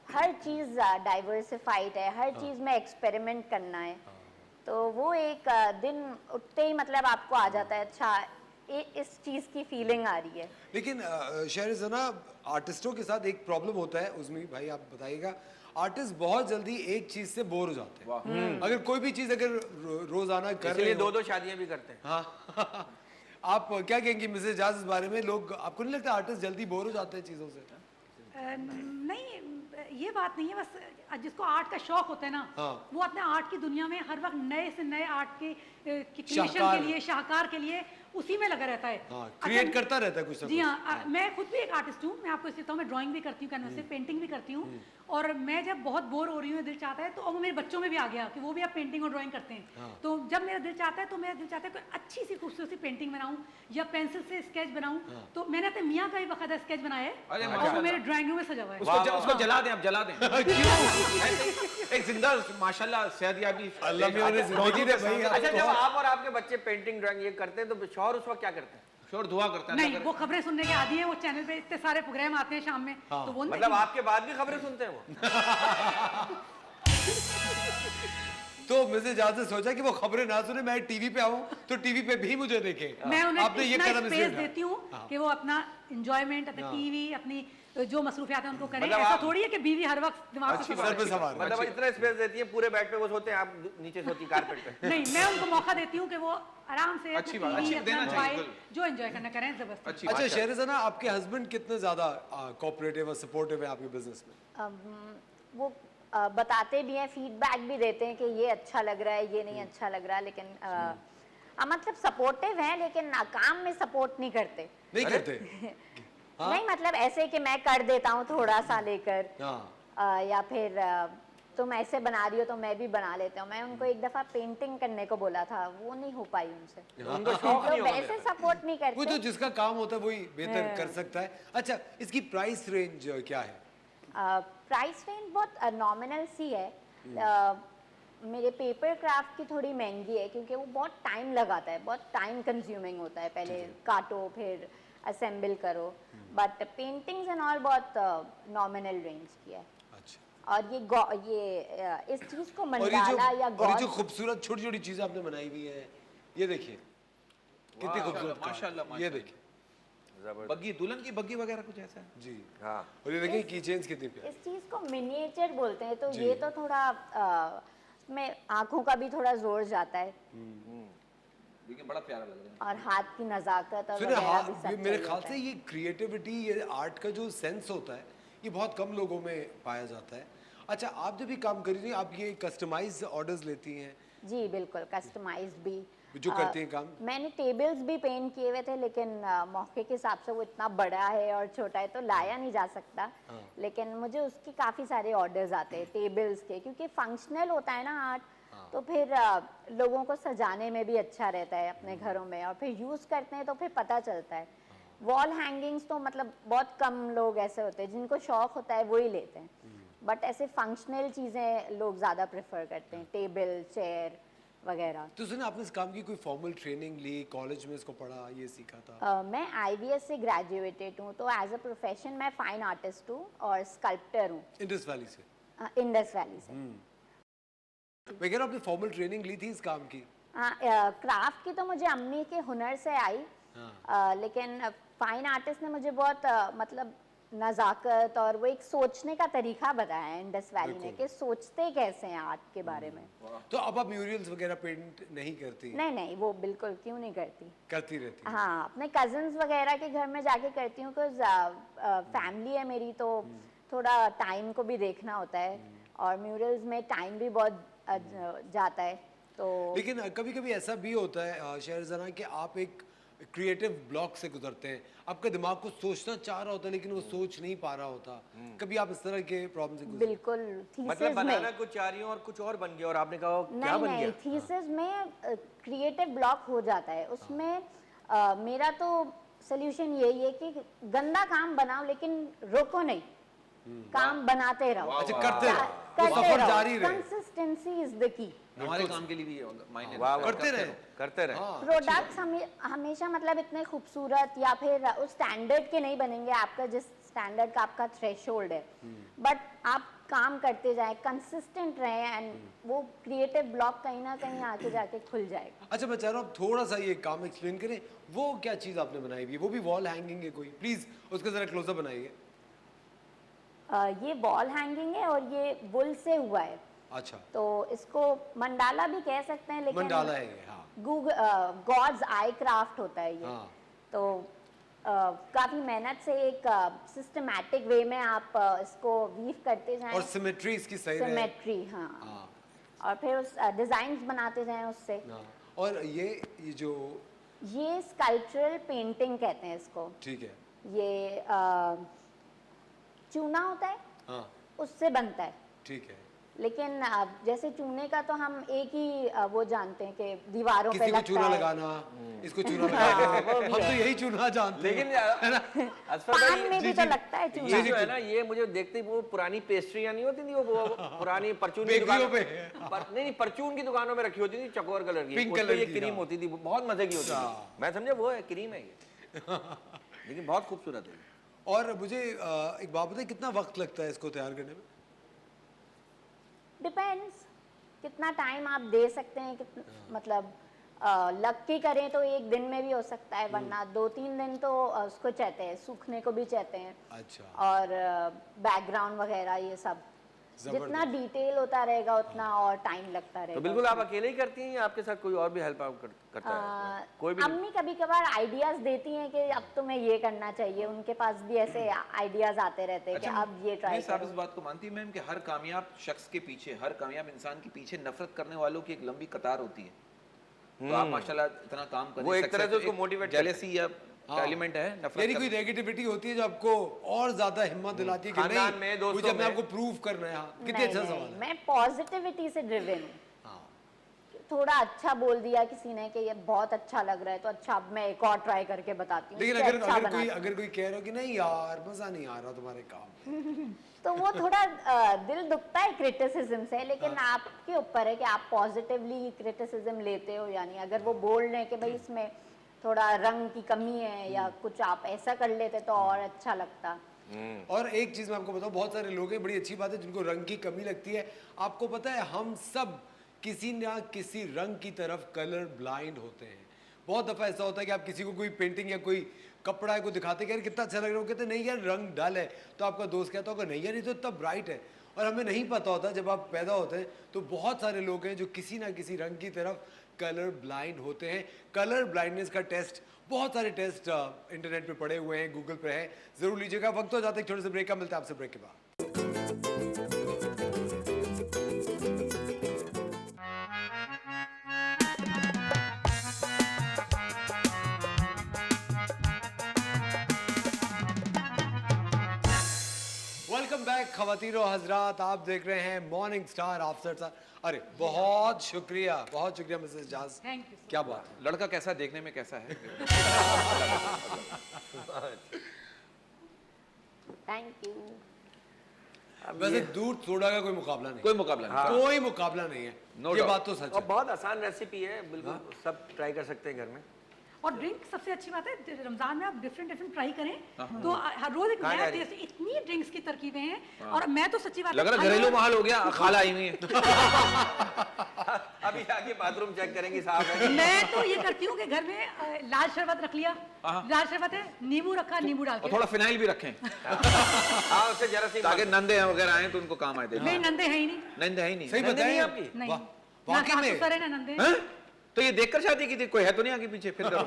हर चीज़ डाइवर्सिफाइड है, हर चीज़ में एक्सपेरिमेंट करना है। तो वो एक दिन उठते ही मतलब आपको आ जाता है अच्छा इस चीज़ की फीलिंग आ रही है। लेकिन शहर-ए-ज़ना आर्टिस्टों के साथ एक प्रॉब्लम होता है, उसमें भाई आप बताइएगा, आर्टिस्ट बहुत जल्दी एक चीज से बोर हो जाते हैं। अगर कोई भी चीज अगर रोजाना कर रहे हो, 2-2 शादियां भी करते हैं। हाँ। आप क्या कहेंगी मिसेस जाज इस बारे में? लोग, आपको नहीं लगता आर्टिस्ट जल्दी बोर हो जाते हैं चीजों से? नहीं, ये बात नहीं है, बस जिसको आर्ट का शौक होता है ना, हाँ। वो अपने आर्ट की दुनिया में हर वक्त नए से नए आर्ट के क्रिएशन शाहकार। के लिए, शाहकार के लिए उसी में लगा रहता है। हाँ, अच्छा, क्रिएट करता रहता है कुछ ना जी कुछ। हाँ, मैं खुद भी एक आर्टिस्ट हूँ। मैं आपको इसलिए बताऊँ, मैं ड्राइंग भी करती हूँ कैनवस से, पेंटिंग भी करती हूँ। और मैं जब बहुत बोर हो रही हूँ, दिल चाहता है, तो अब मेरे बच्चों में भी आ गया कि वो भी अब पेंटिंग और ड्राइंग करते हैं। तो जब मेरा दिल चाहता है, तो मेरा दिल चाहता है कोई अच्छी सी खूबसूरत सी पेंटिंग बनाऊँ या पेंसिल से स्केच बनाऊँ। तो मैंने अपने मियाँ का भी बकायदा स्केच बनाया अरे है और वो माशाल्लाह। मेरे ड्राइंग रूम में सजा हुआ है। उसको जला दें, अब जला दें। एक जिंदा माशाल्लाह सेहतियाबी अल्लाह में उन्हें जिंदगी दे भाई। अच्छा, जब आप और आपके बच्चे पेंटिंग ड्राइंग ये करते हैं तो शौहर उस वक्त क्या करते हैं? शोर दुआ करता है। नहीं, वो खबरें सुनने के आदी है। वो चैनल पे इतने सारे प्रोग्राम आते हैं शाम में, तो वो मतलब आपके बाद भी खबरें सुनते हैं वो? तो मिसेज इजाज़त ने सोचा कि वो खबरें ना सुने, मैं टीवी पे आऊं तो टीवी पे भी मुझे देखे। मैं उन्हें आपने ये इतना कदम स्पेस इसलिए देती हूँ कि वो अपना एंजॉयमेंट, अपनी टीवी, अपनी जो मसरूफियात है उनको करें। मतलब ऐसा आप- थोड़ी है कि बीवी हर वक्त दिमाग से सर पे सवार। मतलब इतना स्पेस देती है, पूरे बेड पे वो सोते हैं, आप नीचे सोती कारपेट पे। नहीं, मैं उनको मौका देती हूँ कि वो आराम से अच्छी बात, अपना अच्छी टीवी, देना अपना चाहिए, मोबाइल जो एंजॉय करना करें जबरदस्ती। अच्छी अच्छा बात है। शेरज़ाना, आपके हस्बैंड कितने ज्यादा कोऑपरेटिव और सपोर्टिव है आपके बिजनेस में? वो बताते भी हैं, फीडबैक भी देते हैं कि ये अच्छा लग रहा है, ये नहीं अच्छा लग रहा, लेकिन मतलब सपोर्टिव हैं, लेकिन काम में सपोर्ट नहीं करते। नहीं करते? नहीं, मतलब ऐसे कि मैं कर देता हूँ थोड़ा सा लेकर, हाँ। या फिर तुम ऐसे बना रही हो तो मैं भी बना लेता हूँ। मैं उनको एक दफा पेंटिंग करने को बोला था, वो नहीं हो पाई उनसे। उनको शौक नहीं लोग होगा वैसे मेरा। सपोर्ट नहीं वो तो करते। जिसका काम होता है वही बेहतर कर सकता है। अच्छा, इसकी प्राइस रेंज क्या है? प्राइस रेंज बहुत नॉमिनल सी है। मेरे पेपर क्राफ्ट की थोड़ी महंगी है, क्योंकि वो बहुत टाइम लगाता है, बहुत टाइम कंज्यूमिंग होता है। पहले काटो, फिर असेंबल करो। बट पेंटिंग्स एंड ऑल बहुत नॉमिनल रेंज की है। अच्छा। और ये इस चीज को और ये मंडाला या जो गॉड, खूबसूरत छोटी छोटी चीजें आपने बनाई हुई है, ये देखिए कितनी खूबसूरत काम। माशाल्लाह, ये देखिए बग्गी, दुल्हन की बग्गी वगैरह कुछ ऐसा है। जी। हाँ। और ये देखिए की चेन्स कितनी प्यारी। इस चीज को मिनिएचर बोलते हैं। तो जी। ये तो थोड़ा में आंखों का भी थोड़ा जोर जाता है, लेकिन बड़ा प्यारा लग रहा और हाथ की नजाकत और सुने, वगैरह हाँ, भी ये सब मेरे चाहिए ख्याल होता से है। ये क्रिएटिविटी, ये आर्ट का जो सेंस होता है, ये बहुत कम लोगों में पाया जाता है। अच्छा, आप जब भी काम कर रही हैं, आप ये कस्टमाइज ऑर्डर्स लेती हैं? जी बिल्कुल, कस्टमाइज्ड भी जो करती हैं काम? मैंने टेबल्स भी पेंट किए हुए थे, लेकिन मौके के हिसाब से वो इतना बड़ा है और छोटा है तो लाया नहीं जा सकता। लेकिन मुझे उसके काफ़ी सारे ऑर्डर्स आते हैं टेबल्स के, क्योंकि फंक्शनल होता है ना आर्ट। तो फिर लोगों को सजाने में भी अच्छा रहता है अपने घरों में, और फिर यूज़ करते हैं तो फिर पता चलता है। वॉल हैंगिंग्स तो मतलब बहुत कम लोग ऐसे होते हैं जिनको शौक होता है, वही लेते हैं। बट ऐसे फंक्शनल चीज़ें लोग ज़्यादा प्रेफर करते हैं, टेबल, चेयर वगैरह। तो सुने, आपने इस काम की कोई फॉर्मल ट्रेनिंग ली, कॉलेज में इसको पढ़ा, ये सीखा था? मैं IVS से ग्रेजुएटेड हूँ, तो एज अ प्रोफेशन मैं फाइन आर्टिस्ट हूँ और स्कल्प्टर हूँ, इंडस वैली से? इंडस वैली से। मैं कह रहा हूँ, आपने फॉर्मल ट्रेनिंग ली थी इस काम की? क्राफ्ट की तो मुझे अम्मी के हुनर से आई। लेकिन फाइन आर्टिस्ट ने मुझे बहुत मतलब नज़ाकत और वो एक सोचने का तरीका बताया है इंडस वैली ने, कि सोचते कैसे हैं आर्ट के बारे में। तो अब आप म्यूरियल्स वगैरह पेंट नहीं करती? नहीं नहीं, वो बिल्कुल, क्यों नहीं करती। करती रहती? हाँ, अपने कजन्स वगैरह के घर में जाके करती हूँ, बिकॉज फैमिली है मेरी, तो थोड़ा टाइम को भी देखना होता है, और म्यूरल्स में टाइम भी बहुत जाता है। तो लेकिन कभी कभी ऐसा भी होता है शेरज़ाना, कि आप एक क्रिएटिव ब्लॉक से गुजरते हैं, आपका दिमाग को सोचना चाह रहा होता है लेकिन वो सोच नहीं पा रहा होता। कभी आप इस तरह के प्रॉब्लम से गुजरे? बिल्कुल, मतलब थीसिस बनाना में कुछ चाह रही हो और कुछ और बन गया, और आपने कहा क्या नहीं बन नहीं, गया? थीसिस में क्रिएटिव ब्लॉक हो जाता है। उसमें मेरा तो सोल्यूशन यही है कि गंदा काम बनाओ लेकिन रोको नहीं, काम बनाते रहो, अच्छा, करते रहो, वो करते सफर रहो। जारी रहे। Consistency is the key. हमारे काम के लिए भी मायने वाह, वाह, करते रहे। करते रहे। हाँ, प्रोडक्ट्स हमेशा मतलब इतने खूबसूरत या फिर उस स्टैंडर्ड के नहीं बनेंगे, आपका जिस स्टैंडर्ड का आपका थ्रेशोल्ड है, बट आप काम करते जाए, कंसिस्टेंट रहे, एंड वो क्रिएटिव ब्लॉक कहीं ना कहीं आके जाके खुल जाएगा। अच्छा, मैं चाह रहा हूँ आप थोड़ा सा ये काम एक्सप्लेन करें, वो क्या चीज़ आपने बनाई हुई है? वो भी वॉल हैंगिंग है कोई? प्लीज उसका जरा क्लोजअप बनाइए। ये वॉल हैंगिंग है और ये वुल से हुआ है, अच्छा, तो इसको मंडाला भी कह सकते हैं, लेकिन मंडाला है ये, हाँ। गॉड्स आई क्राफ्ट होता है ये। हाँ। तो काफी मेहनत से एक सिस्टमैटिक वे में आप इसको वीव करते जाएं, और सिमेट्री इसकी सही रहे। सिमेट्री, हाँ, हाँ, और फिर उस डिजाइन्स बनाते जाएं उससे। हाँ। और ये जो ये स्कल्पचरल पेंटिंग कहते हैं इसको। ठीक है, ये चूना होता है, हाँ, उससे बनता है, ठीक है। लेकिन जैसे चूने का तो हम एक ही वो जानते हैं कि दीवारों पे किसी को लगता चूना है। लगाना, इसको चूना लगाना, वो भी हम तो है। यही चूना जानते लेकिन हैं। असफर पान भाई में जी, भी तो जी। लगता है चूना। ये जो है ना, ये मुझे देखते ही वो पुरानी पेस्ट्रियां नहीं होती थी, वो पुरानी परचून की बेकरियों दुकानों पे। नहीं, परचून की दुकानों में रखी होती थी, चकोर कलर की, पिंक उसपे कलर ये की, क्रीम हाँ। होती थी, वो बहुत मजे की होती अच्छा। थी। मैं समझे वो है क्रीम है ये, लेकिन बहुत खूबसूरत है। और मुझे एक बात बताइए, कितना वक्त लगता है इसको तैयार करने में? डिपेंड्स कितना टाइम आप दे सकते हैं, कितना मतलब लग के करें तो एक दिन में भी हो सकता है, वरना 2-3 दिन तो उसको चाहते हैं, सूखने को भी चाहते हैं। अच्छा, और बैकग्राउंड वगैरह ये सब जितना जबरदस्त। डिटेल होता रहेगा उतना और टाइम लगता रहेगा। तो बिल्कुल आप अकेले ही करती हैं या आपके साथ कोई और भी हेल्प आउट करता है? कोई भी नहीं? अम्मी कभी कभार आइडियाज देती हैं कि अब तुम्हें ये करना चाहिए, उनके पास भी ऐसे आइडियाज आते रहते हैं कि अब ये ट्राई नहीं, साहब करो। इस बात को मानती हैं मैम कि हर कामयाब शख्स के पीछे, हर कामयाब इंसान के पीछे नफरत करने वालों की एक लंबी कतार होती है। तो आप माशाल्लाह इतना काम कर वो एक तरह से उसको motivate करते हैं। जेलेसी या एलिमेंट है नफरत यानी का। कोई नेगेटिविटी होती है जो आपको और ज्यादा हिम्मत दिलाती है कि खानदान नहीं, में, दोस्तों मुझे अपने में। आप को प्रूव करना है। हाँ, कितनी नहीं, अच्छा नहीं, सवाल है। मैं पॉजिटिविटी से ड्रिवन हूँ। हाँ, थोड़ा अच्छा बोल दिया किसी ने कि ये बहुत अच्छा लग रहा है, तो अच्छा अब मैं एक और ट्राई करके बताती हूँ, लेकिन इससे अगर अच्छा अगर कोई बनाती हूँ। अगर कोई कह रहा हो कि नहीं यार मजा नहीं आ रहा तुम्हारे काम में, तो वो थोड़ा दिल दुखता है क्रिटिसिज्म से, लेकिन आपके ऊपर है कि आप पॉजिटिवली क्रिटिसिज्म लेते हो। यानी अगर वो बोल रहे हैं कि भाई इसमें थोड़ा रंग की कमी है या कुछ आप ऐसा कर लेते तो और अच्छा लगता। और एक चीज मैं आपको बताऊं, बहुत सारे लोग हैं, बड़ी अच्छी बात है, जिनको रंग की कमी लगती है। आपको पता है हम सब किसी ना किसी रंग की तरफ कलर ब्लाइंड होते हैं। बहुत दफा ऐसा होता है कि आप किसी को कोई पेंटिंग या कोई कपड़ा है को दिखाते कि यार कितना अच्छा लग रहा है, वो कहते नहीं यार रंग डल है, तो आपका दोस्त कहता होगा नहीं यार ये तो इतना ब्राइट है। और हमें नहीं पता होता, जब आप पैदा होते हैं तो बहुत सारे लोग हैं जो किसी ना किसी रंग की तरफ कलर ब्लाइंड होते हैं। कलर ब्लाइंडनेस का टेस्ट, बहुत सारे टेस्ट इंटरनेट पे पड़े हुए हैं, गूगल पे है, जरूर लीजिएगा। वक्त हो जाता है एक छोटे से ब्रेक का, मिलता है आपसे ब्रेक के बाद। वेलकम बैक खवातीन और हजरात, आप देख रहे हैं मॉर्निंग स्टार आफ्टर स्टार। अरे बहुत शुक्रिया मिसेस जाज, थैंक यू। क्या बात है, लड़का कैसा है, देखने में कैसा है? Thank you. वैसे दूध सोडा का कोई मुकाबला नहीं, कोई मुकाबला नहीं। कोई मुकाबला नहीं है, No ये doubt। बात तो सच और है। बहुत आसान रेसिपी है, बिल्कुल सब ट्राई कर सकते हैं घर में। और ड्रिंक सबसे अच्छी बात है, रमजान में आप डिफरेंट डिफरेंट ट्राई करें तो हर रोज एक कहाँ नया जा रही? टेस्ट। इतनी ड्रिंक्स की तरकीबें हैं, और मैं तो सच्ची बात लग रहा है, घरेलू माहौल हो गया, खाला आई हुई है। अभी आके बाथरूम चेक करेंगे साहब है। मैं तो ये करती हूँ कि घर में लाल शरबत रख लिया, लाल शरबत है, नींबू रखा, नींबू डाल और के। थोड़ा फिनाइल भी रखें हाँ, उससे जरा सी ताकि नंदे वगैरह आए तो उनको काम आए। मेरे नंदे हैं ही नहीं। नंदे है ही नहीं। सही नंदे बताएं नहीं आप? आपकी? नहीं, वाह, ना वाकई सास में? ससुर है ना नंदे। हैं? तो ये देखकर शादी की थी, कोई है तो नहीं आगे पीछे फिर करो।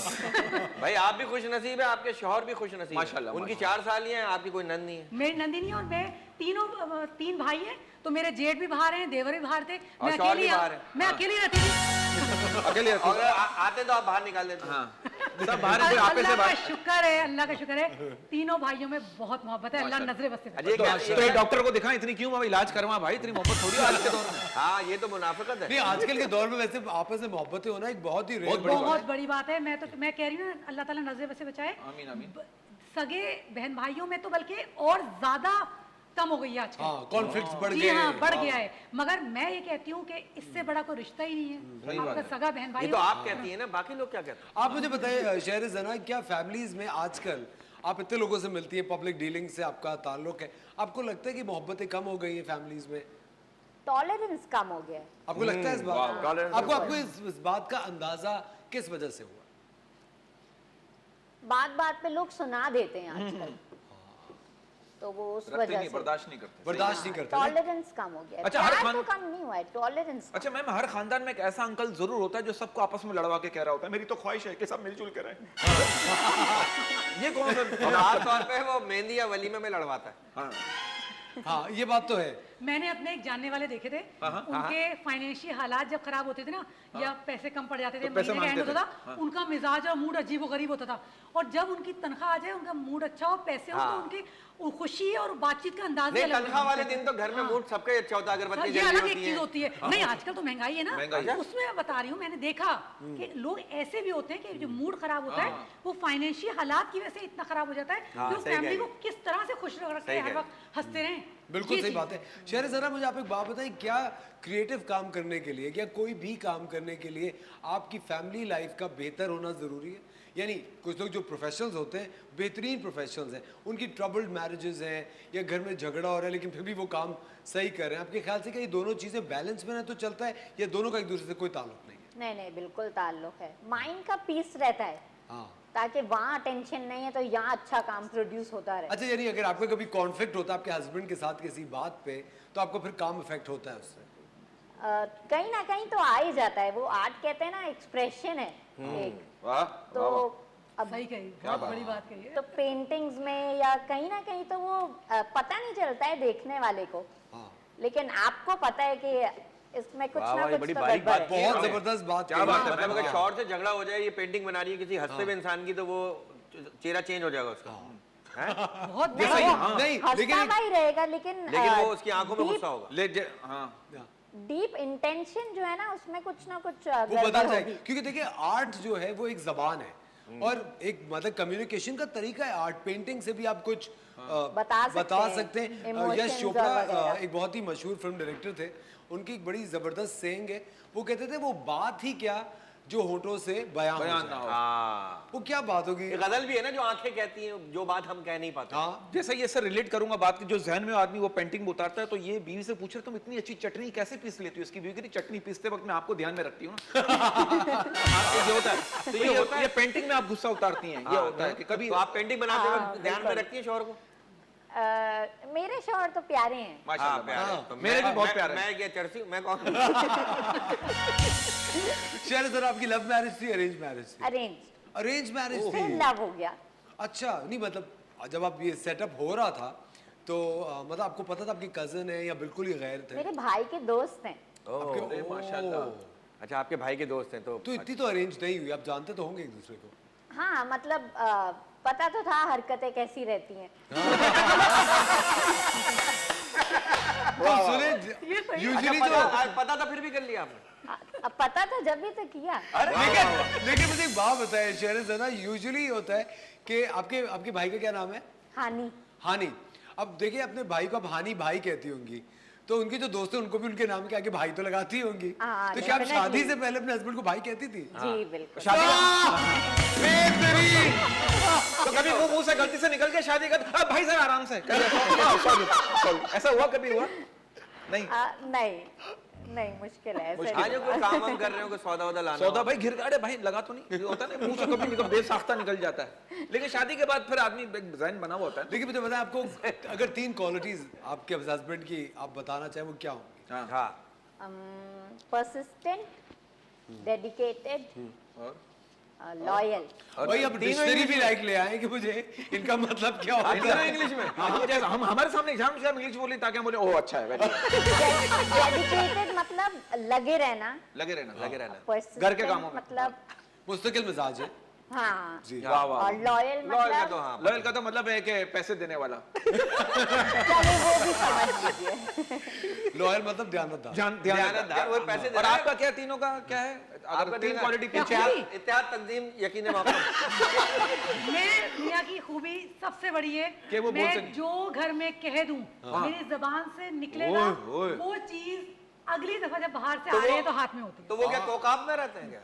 भाई आप भी खुश नसीब है, आपके शौहर भी खुश नसीब है। माशाल्लाह, उनकी माशाल्लाह। 4 साल ही हैं, आपकी कोई नंद नहीं है। मेरी नंदी नहीं है, और मैं तीन भाई हैं, तो मेरे जेठ भी बाहर हैं, देवर भी बाहर थे, और मैं शौहर अकेली भी बाहर है। मैं अकेली रहती थी। अकेले रहती और आते तो आप बाहर निकाल देते। हाँ, सब बाहर हैं, कोई आपे से अल्लाह का बाहर। शुक्र है, अल्लाह का शुक्र है, तीनों भाइयों में बहुत मोहब्बत है, अल्लाह नजरे बसे। अजय क्या तो ये डॉक्टर को दिखा, इतनी क्यों इलाज करवा भाई, इतनी मोहब्बत थोड़ी आज के दौर में। हाँ, ये तो मुनाफिकत है। नहीं, आजकल के दौर में वैसे आपस में मोहब्बतें होना एक बहुत ही रेयर बहुत बड़ी बात है। मैं कह रही हूँ ना, अल्लाह ताला नजरे बसे बचाए। आमीन आमीन। सगे बहन भाइयों में तो बल्कि और ज्यादा कम हो गई है आजकल। हाँ, कॉन्फ्लिक्ट्स बढ़ जी गए हाँ, हैं। बढ़ गया है। मगर मैं ये कहती हूँ कि इससे बड़ा कोई रिश्ता ही नहीं है, आपका सगा बहन भाई ये तो आप कहती हैं ना, बाकी लोग क्या कहते हैं? आप मुझे बताइए शहर जना, क्या फैमिलीज में आजकल आप इतने लोगों से मिलती है, पब्लिक डीलिंग से आपका ताल्लुक है, आपको लगता है कि मोहब्बतें कम हो गई हैं फैमिलीज में? टॉलरेंस कम हो गया है। आपको लगता है इस बात वाह, tolerance आपको कम आपको इस बात का अंदाजा किस वजह से हुआ? बात बात पे लोग सुना देते हैं आजकल। तो वो उस रखते वजह नहीं, से बर्दाश्त नहीं करते। बर्दाश्त नहीं करते ना? टॉलरेंस कम हो गया है। अच्छा, हर प्यार खान- तो कम नहीं हुआ है, टॉलरेंस। अच्छा मैम, हर खानदान में एक ऐसा अंकल जरूर होता है जो सबको आपस में लड़वा के कह रहा होता है, मेरी तो ख्वाहिश है कि सब मिलजुल के रहें। ये कौन सा? खास तौर पे वो मेहंदी या वलीमे में लड़वाता है। हाँ। हाँ, ये बात तो है। मैंने अपने एक जानने वाले देखे थे, उनके फाइनेंशियल हालात जब खराब होते थे ना, या पैसे कम पड़ जाते थे, तो पैसे महीने का एंड मांगते होता था, उनका मिजाज और मूड अजीब व गरीब होता था। और जब उनकी तनख्वाह आ जाए, उनका मूड अच्छा हो, पैसे हो, तो उनकी वो खुशी और बातचीत का अंदाज भी नहीं, अलग तनख्वाह वाले होता है। दिन तो घर में मूड सबका ही अच्छा होता है, अगरबत्ती ये जल रही अलग एक होती चीज है। होती है। नहीं, आजकल तो महंगाई है ना, महंगाई है। उसमें मैं बता रही हूँ, मैंने देखा कि लोग ऐसे भी होते हैं कि जो मूड खराब होता है, वो फाइनेंशियल हालात की वजह से इतना खराब हो जाता है कि वो सही फैमिली कह को किस तरह से खुश रख रखे सही हर कह वक्त हंसते रहें। बिल्कुल ये सही चीज़। बात है। शहर जरा मुझे आप एक बात बताएं, क्या क्रिएटिव काम करने के लिए या कोई भी काम करने के लिए आपकी फैमिली लाइफ का बेहतर होना जरूरी है? यानी कुछ लोग जो प्रोफेशनल्स होते हैं, बेहतरीन प्रोफेशनल्स हैं, उनकी ट्रबल्ड मैरिजेस हैं या घर में झगड़ा हो रहा है लेकिन फिर भी वो काम सही कर रहे हैं, आपके ख्याल से क्या ये दोनों चीजें बैलेंस में ना तो चलता है या दोनों का एक दूसरे से कोई ताल्लुक नहीं है? नहीं, बिल्कुल ताल्लुक है। माइंड का पीस रहता है, हाँ। ताकि वहाँ टेंशन नहीं है तो यहाँ अच्छा काम प्रोड्यूस होता रहे। अच्छा, यानी अगर आपका कभी कॉन्फ्लिक्ट होता है आपके हस्बैंड के साथ किसी बात पे, तो आपको फिर काम इफेक्ट होता है उससे? कहीं ना कहीं तो आ ही जाता है। वो आर्ट कहते हैं ना, एक्सप्रेशन है एक। वाह, तो अब सही कही, बहुत बड़ी बात कही है। तो पेंटिंग्स में या कहीं ना कहीं तो वो पता नहीं चलता है देखने वाले को, हाँ। लेकिन आपको पता है कि इसमें कुछ वाह, ना वाह, ये कुछ बड़ी तो बारीक गड़बड़ बात है। की बहुत जबरदस्त बात क्या कही। बात है। मतलब अगर शॉर्ट से झगड़ा हो जाए, ये पेंटिंग बना रही है किसी हंसते हुए इंसान की, तो वो चेहरा चेंज हो जाएगा उसका। हैं? बहुत ये बड़ा सही, वो- नहीं हंसता लेकिन हुआ ही रहेगा, लेकिन लेकिन वो उसकी आंखों में गुस्सा होगा। हाँ। डीप इंटेंशन जो है ना, उसमें कुछ ना कुछ वो गड़बड़ बदल जाए, होगी। क्योंकि देखिए आर्ट जो है वो एक जबान है और एक मतलब कम्युनिकेशन का तरीका है। आर्ट पेंटिंग से भी आप कुछ बता सकते हैं, हैं। emotions यश और चोपड़ा वगैरह। एक बहुत ही मशहूर फिल्म डायरेक्टर थे, उनकी एक बड़ी जबरदस्त सेइंग है, वो कहते थे वो बात ही क्या जो होठों से बयां हो बयान ना जाए। हो। हाँ, वो क्या बात होगी? ये गजल भी है ना, जो आंखें कहती हैं जो बात हम कह नहीं पाते। हाँ, जैसे ये सर रिलेट करूंगा बात की, जो जहन में आदमी वो पेंटिंग में उतारता है, तो ये बीवी से पूछ रहे तुम इतनी अच्छी चटनी कैसे पीस लेती हो? इसकी बीवी कहती चटनी पीसते वक्त मैं आपको ध्यान में रखती हूँ ना। ये होता है, तो ये पेंटिंग में आप गुस्सा उतारती हैं, ये होता है कि कभी तो आप पेंटिंग बनाते हाँ, वक्त ध्यान में बिल्कुल। रखती हैं शौहर को? मेरे शौहर तो प्यारे हैं। हाँ, माशाल्लाह प्यार है। हाँ, तो मेरे भी बहुत प्यार है। मैं क्या चर्ची, मैं कौन? शहर सर आपकी लव मैरिज थी अरेंज मैरिज थी? अरेंज, अरेंज मैरिज फिर थी। लव हो गया। अच्छा, नहीं मतलब जब आप ये सेटअप हो रहा था तो मतलब आपको पता था आपकी कजन है या बिल्कुल ही गैर थे? मेरे भाई के दोस्त हैं। आपके- माशाल्लाह। अच्छा, आपके भाई के दोस्त हैं तो तो इतनी तो अरेंज नहीं हुई, आप जानते तो होंगे एक दूसरे को। हाँ, मतलब पता तो था हरकतें कैसी रहती हैं। तो सुने अच्छा, यूजुअली तो पता था फिर भी कर लिया आपने? अब पता था जब भी तो किया। लेकिन मुझे एक बात बताए शहर से ना, यूजुअली होता है कि आपके आपके भाई का क्या नाम है? हानि। हानि। अब देखिए अपने भाई को अब हानि भाई कहती होंगी, तो उनकी जो दोस्त है उनको भी उनके नाम के आगे भाई तो लगाती होंगी। हाँ, तो क्या आप definitely। शादी से पहले अपने हस्बैंड को भाई कहती थी? जी बिल्कुल। बेहतरीन। तो कभी वो मुंह से गलती से निकल के शादी कर, अब भाई सर आराम से सॉरी, ऐसा हुआ कभी हुआ नहीं? नहीं मुश्किल है ऐसे आज जो कोई काम हम कर रहे हो, कोई सौदा वौदा लाना सौदा हो। भाई घिर गाड़े भाई लगा तो नहीं होता ना, मुंह से कभी निकल बेसाख्ता निकल जाता है, लेकिन शादी के बाद फिर आदमी एक डिजाइन बना हुआ होता है। लेकिन मुझे बताएं आपको अगर 3 क्वालिटीज आपके हस्बैंड की आप बताना चाहें वो क्या होंगी? हाँ, परसिस्टेंट, डेडिकेटेड, और लॉयल। भाई अब डिक्शनरी भी लाइक ले आए कि मुझे इनका मतलब क्या होता है? इंग्लिश में हम हमारे सामने एग्जाम से इंग्लिश बोले ताकि हम बोले ओह अच्छा है, very good। डेडिकेटेड मतलब लगे रहना। लगे रहना लगे रहना। Persistent घर के कामों में। मतलब मुस्तकिल मिजाज है हाँ। जी। वाह वाह। और लॉयल लॉयल का मतलब तो हाँ, लॉयल का तो मतलब है कि पैसे देने वाला, चलो वो भी समझ लीजिए। लॉयल मतलब ध्यानदार। ध्यान ध्यानदार, वो पैसे दे और रहा है। आपका क्या तीनों का क्या है? अगर आपका 3 तीन क्वालिटी क्या पीछे खूबी? इत्तेहाद, तंजीम, यकीन माफ़। मेरे मियाँ की खूबी सबसे बड़ी है कि वो बोल मैं सके। जो घर में कह दूं मेरी जबान से निकलेगा ओए, ओए। वो चीज अगली दफा जब बाहर से तो आ रही है वो- तो हाथ में होती है। तो वो क्या कोकाब में रहते हैं क्या?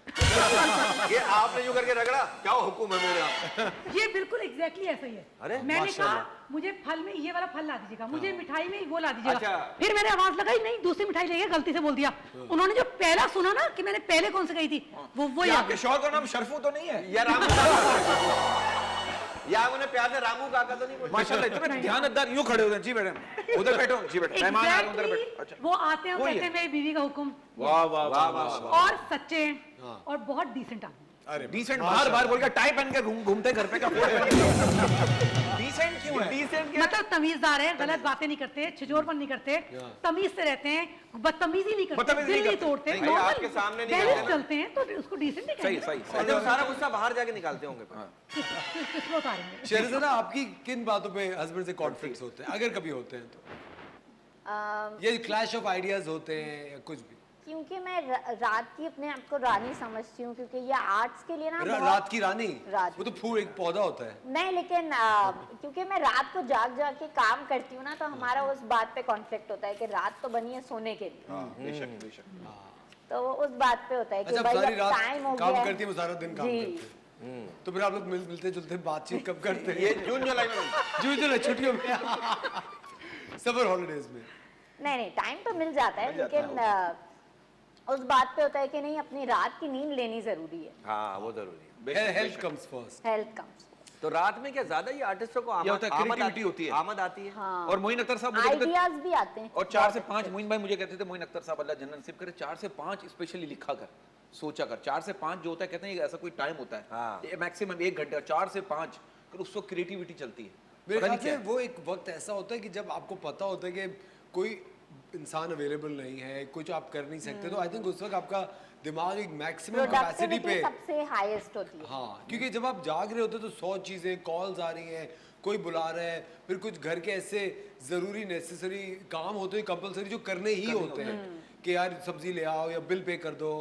ये आपने यूं करके रगड़ा, क्या हुक्म है मेरे आप? ये बिल्कुल एग्जैक्टली ऐसा ही है। अरे, मैंने कहा मुझे फल में ये वाला फल ला दीजिएगा, मुझे मिठाई में वो ला दीजिएगा। अच्छा। फिर मैंने आवाज लगाई, नहीं दूसरी मिठाई लेके गलती से बोल दिया। उन्होंने जो पहला सुना ना कि मैंने पहले कौन सी कही थी, वो क्या याद आपके शौहर का नाम शरफू तो नहीं है? यार या उन्हें प्यार से रामू काका तो नहीं बोलते? माशाल्लाह इतने ध्यानदार यूं खड़े होते हैं। जी मैडम उधर बैठो, जी बैठो, मेहमान आ गए उधर बैठो। Exactly, अच्छा वो आते हैं और वही कहते है। हैं मेरी बीवी का हुक्म, वाह वाह वाह वाह वाह। और सच्चे हैं और बहुत डिसेंट आदमी। अरे डिसेंट बार बार बोल के टाई पहन के घूमते घर पे का डिसेंट क्यों है? Decent क्या? मतलब तमीजदार है, गलत बातें नहीं करते, छिजोरपन नहीं करते, तमीज से रहते हैं, बदतमीजी नहीं करते, बदतमीजी दिल नहीं नहीं करते। तोड़ते, नहीं, normal आपके सामने नहीं बैलेंस करते ना। चलते हैं, तो उसको डिसेंट नहीं सही कहेंगे। सही अच्छा, वो सारा गुस्सा बाहर जाके निकालते होंगे। किस वो उतारेंगे? शेरज़ाना, आपकी किन बातों पे हस्बैंड से कॉन्फ्लिक्ट्स होते हैं, अगर कभी होते हैं तो? ये क्लैश ऑफ आइडियाज होते हैं या कुछ भी? क्योंकि मैं रात की अपने आप को रानी समझती हूँ, क्योंकि ये आर्ट्स के लिए ना बहुत- रात की रानी? रात वो तो फूल एक पौधा होता है। नहीं, लेकिन क्योंकि मैं रात को जाग जाग के काम करती हूँ ना, तो हमारा उस बात पे कॉन्फ्लिक्ट होता है कि रात तो बनी है सोने के लिए, बेशक बेशक। तो वो उस बात पे होता है कि अच्छा, भाई सारी अब रात टाइम हो काम गया करती है, वो सारा दिन काम जी। करते हैं। तो फिर आप लोग मिलते जुलते बातचीत कब करते हैं? ये जून जुलाई में मिलते जून जुलाई छुट्टियों में, समर हॉलिडेज में। नहीं, टाइम तो मिल जाता है, लेकिन उस बात पे होता है कि नहीं, अपनी रात की नींद लेनी जरूरी है, हैं। हाँ, वो जरूरी है। Health comes first. Health comes. तो रात में क्या ज्यादा ये आर्टिस्टों को ये होता है, creativity होती है। आमद आती है। हाँ, और मोइन अख्तर साहब मुझे कहते- आइडियाज भी आते हैं। और 4 से 5 मोइन भाई मुझे कहते थे, मोइन अख्तर साहब अल्लाह जन्नत नसीब करे, 4 से 5 स्पेशली लिखा कर, सोचा कर। 4 से 5 जो होता है, कहते हैं ऐसा कोई टाइम होता है, हाँ। ये मैक्सिमम 1 घंटे, और 4 से 5 फिर उस वक्त क्रिएटिविटी चलती है। मेरे पता ख्याल नहीं से क्या है। वो एक वक्त ऐसा होता है कि जब आपको पता होता है कि कोई इंसान अवेलेबल नहीं है, कुछ आप कर नहीं सकते, तो आई थिंक उस वक्त आपका दिमाग एक मैक्सिमम कैपेसिटी पे। प्रोडक्टिविटी सबसे हाईएस्ट होती है। हाँ, क्योंकि जब आप जाग रहे होते हो तो 100 चीज़ें, कॉल्स आ रही हैं, कोई बुला रहा है, फिर कुछ घर के ऐसे ज़रूरी नेसेसरी काम होते हैं कंपलसरी जो करने ही होते हैं कि यार सब्जी ले आओ या बिल पे कर दो,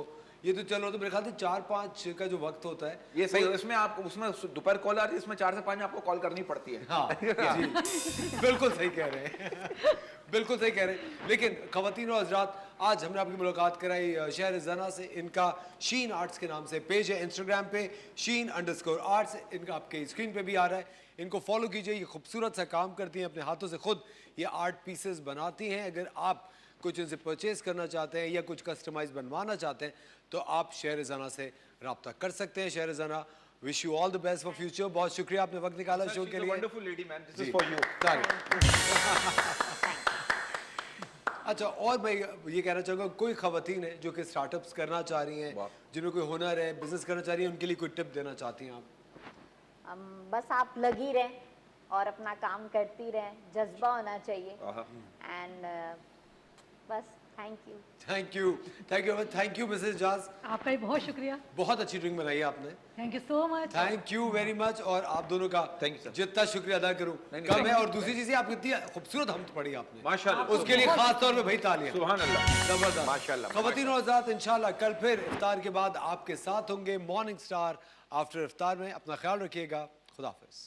ये तो चलो। तो मेरे ख्याल से 4-5 का जो वक्त होता है ये सही है। इसमें आप उसमें दोपहर कॉल आ रही है, इसमें 4 से 5 में आपको कॉल करनी पड़ती है। हाँ जी, बिल्कुल सही कह रहे हैं, बिल्कुल सही कह रहे हैं। लेकिन ख़वातीन और हज़रात, आज हमने आपकी मुलाकात कराई शहरज़ाना से। इनका शीन आर्ट्स के नाम से पेज है इंस्टाग्राम पे, शीन_आर्ट्स, इनका आपके स्क्रीन पे भी आ रहा है। इनको फॉलो कीजिए, ये खूबसूरत सा काम करती हैं, अपने हाथों से खुद ये आर्ट पीसेस बनाती हैं। अगर आप कुछ इनसे परचेज करना चाहते हैं या कुछ कस्टमाइज बनवाना चाहते हैं तो आप शहरज़ाना से रब्ता कर सकते हैं। Shahrzana, wish you all the best for future. बहुत शुक्रिया, आपने वक्त निकाला शो के लिए। वंडरफुल लेडी मैन, दिस जी, इज फॉर यू। अच्छा, और मैं ये कहना चाहूँगा, कोई ख़वातीन है जो कि स्टार्टअप्स करना चाह रही हैं, वाह। जिनमें कोई हुनर है, बिजनेस करना चाह रही हैं, उनके लिए कोई टिप देना चाहती हैं आप? बस आप लगी रहें और अपना काम करती रहें, जज्बा होना चाहिए, एंड बस thank you. Thank you, thank you Mrs जाज, आपका भी बहुत शुक्रिया, बहुत अच्छी ड्रिंक बनाई है आपने। Thank you so much. Thank you very much. और आप दोनों का Thank you, sir. जितना शुक्रिया अदा करूं नहीं, कम thank है। और दूसरी चीज़, आप कितनी खूबसूरत हमद पढ़ी आपने, माशाल्लाह, उसके लिए खास तौर पे भाई तालियां। सुभान अल्लाह। जबरदस्त। माशाल्लाह, ख़वातीन और हज़रात, इंशाल्लाह कल फिर इफ्तार के बाद आपके साथ होंगे मॉर्निंग स्टार आफ्टर इफ्तार में। अपना ख्याल रखिएगा, खुदा हाफिज़।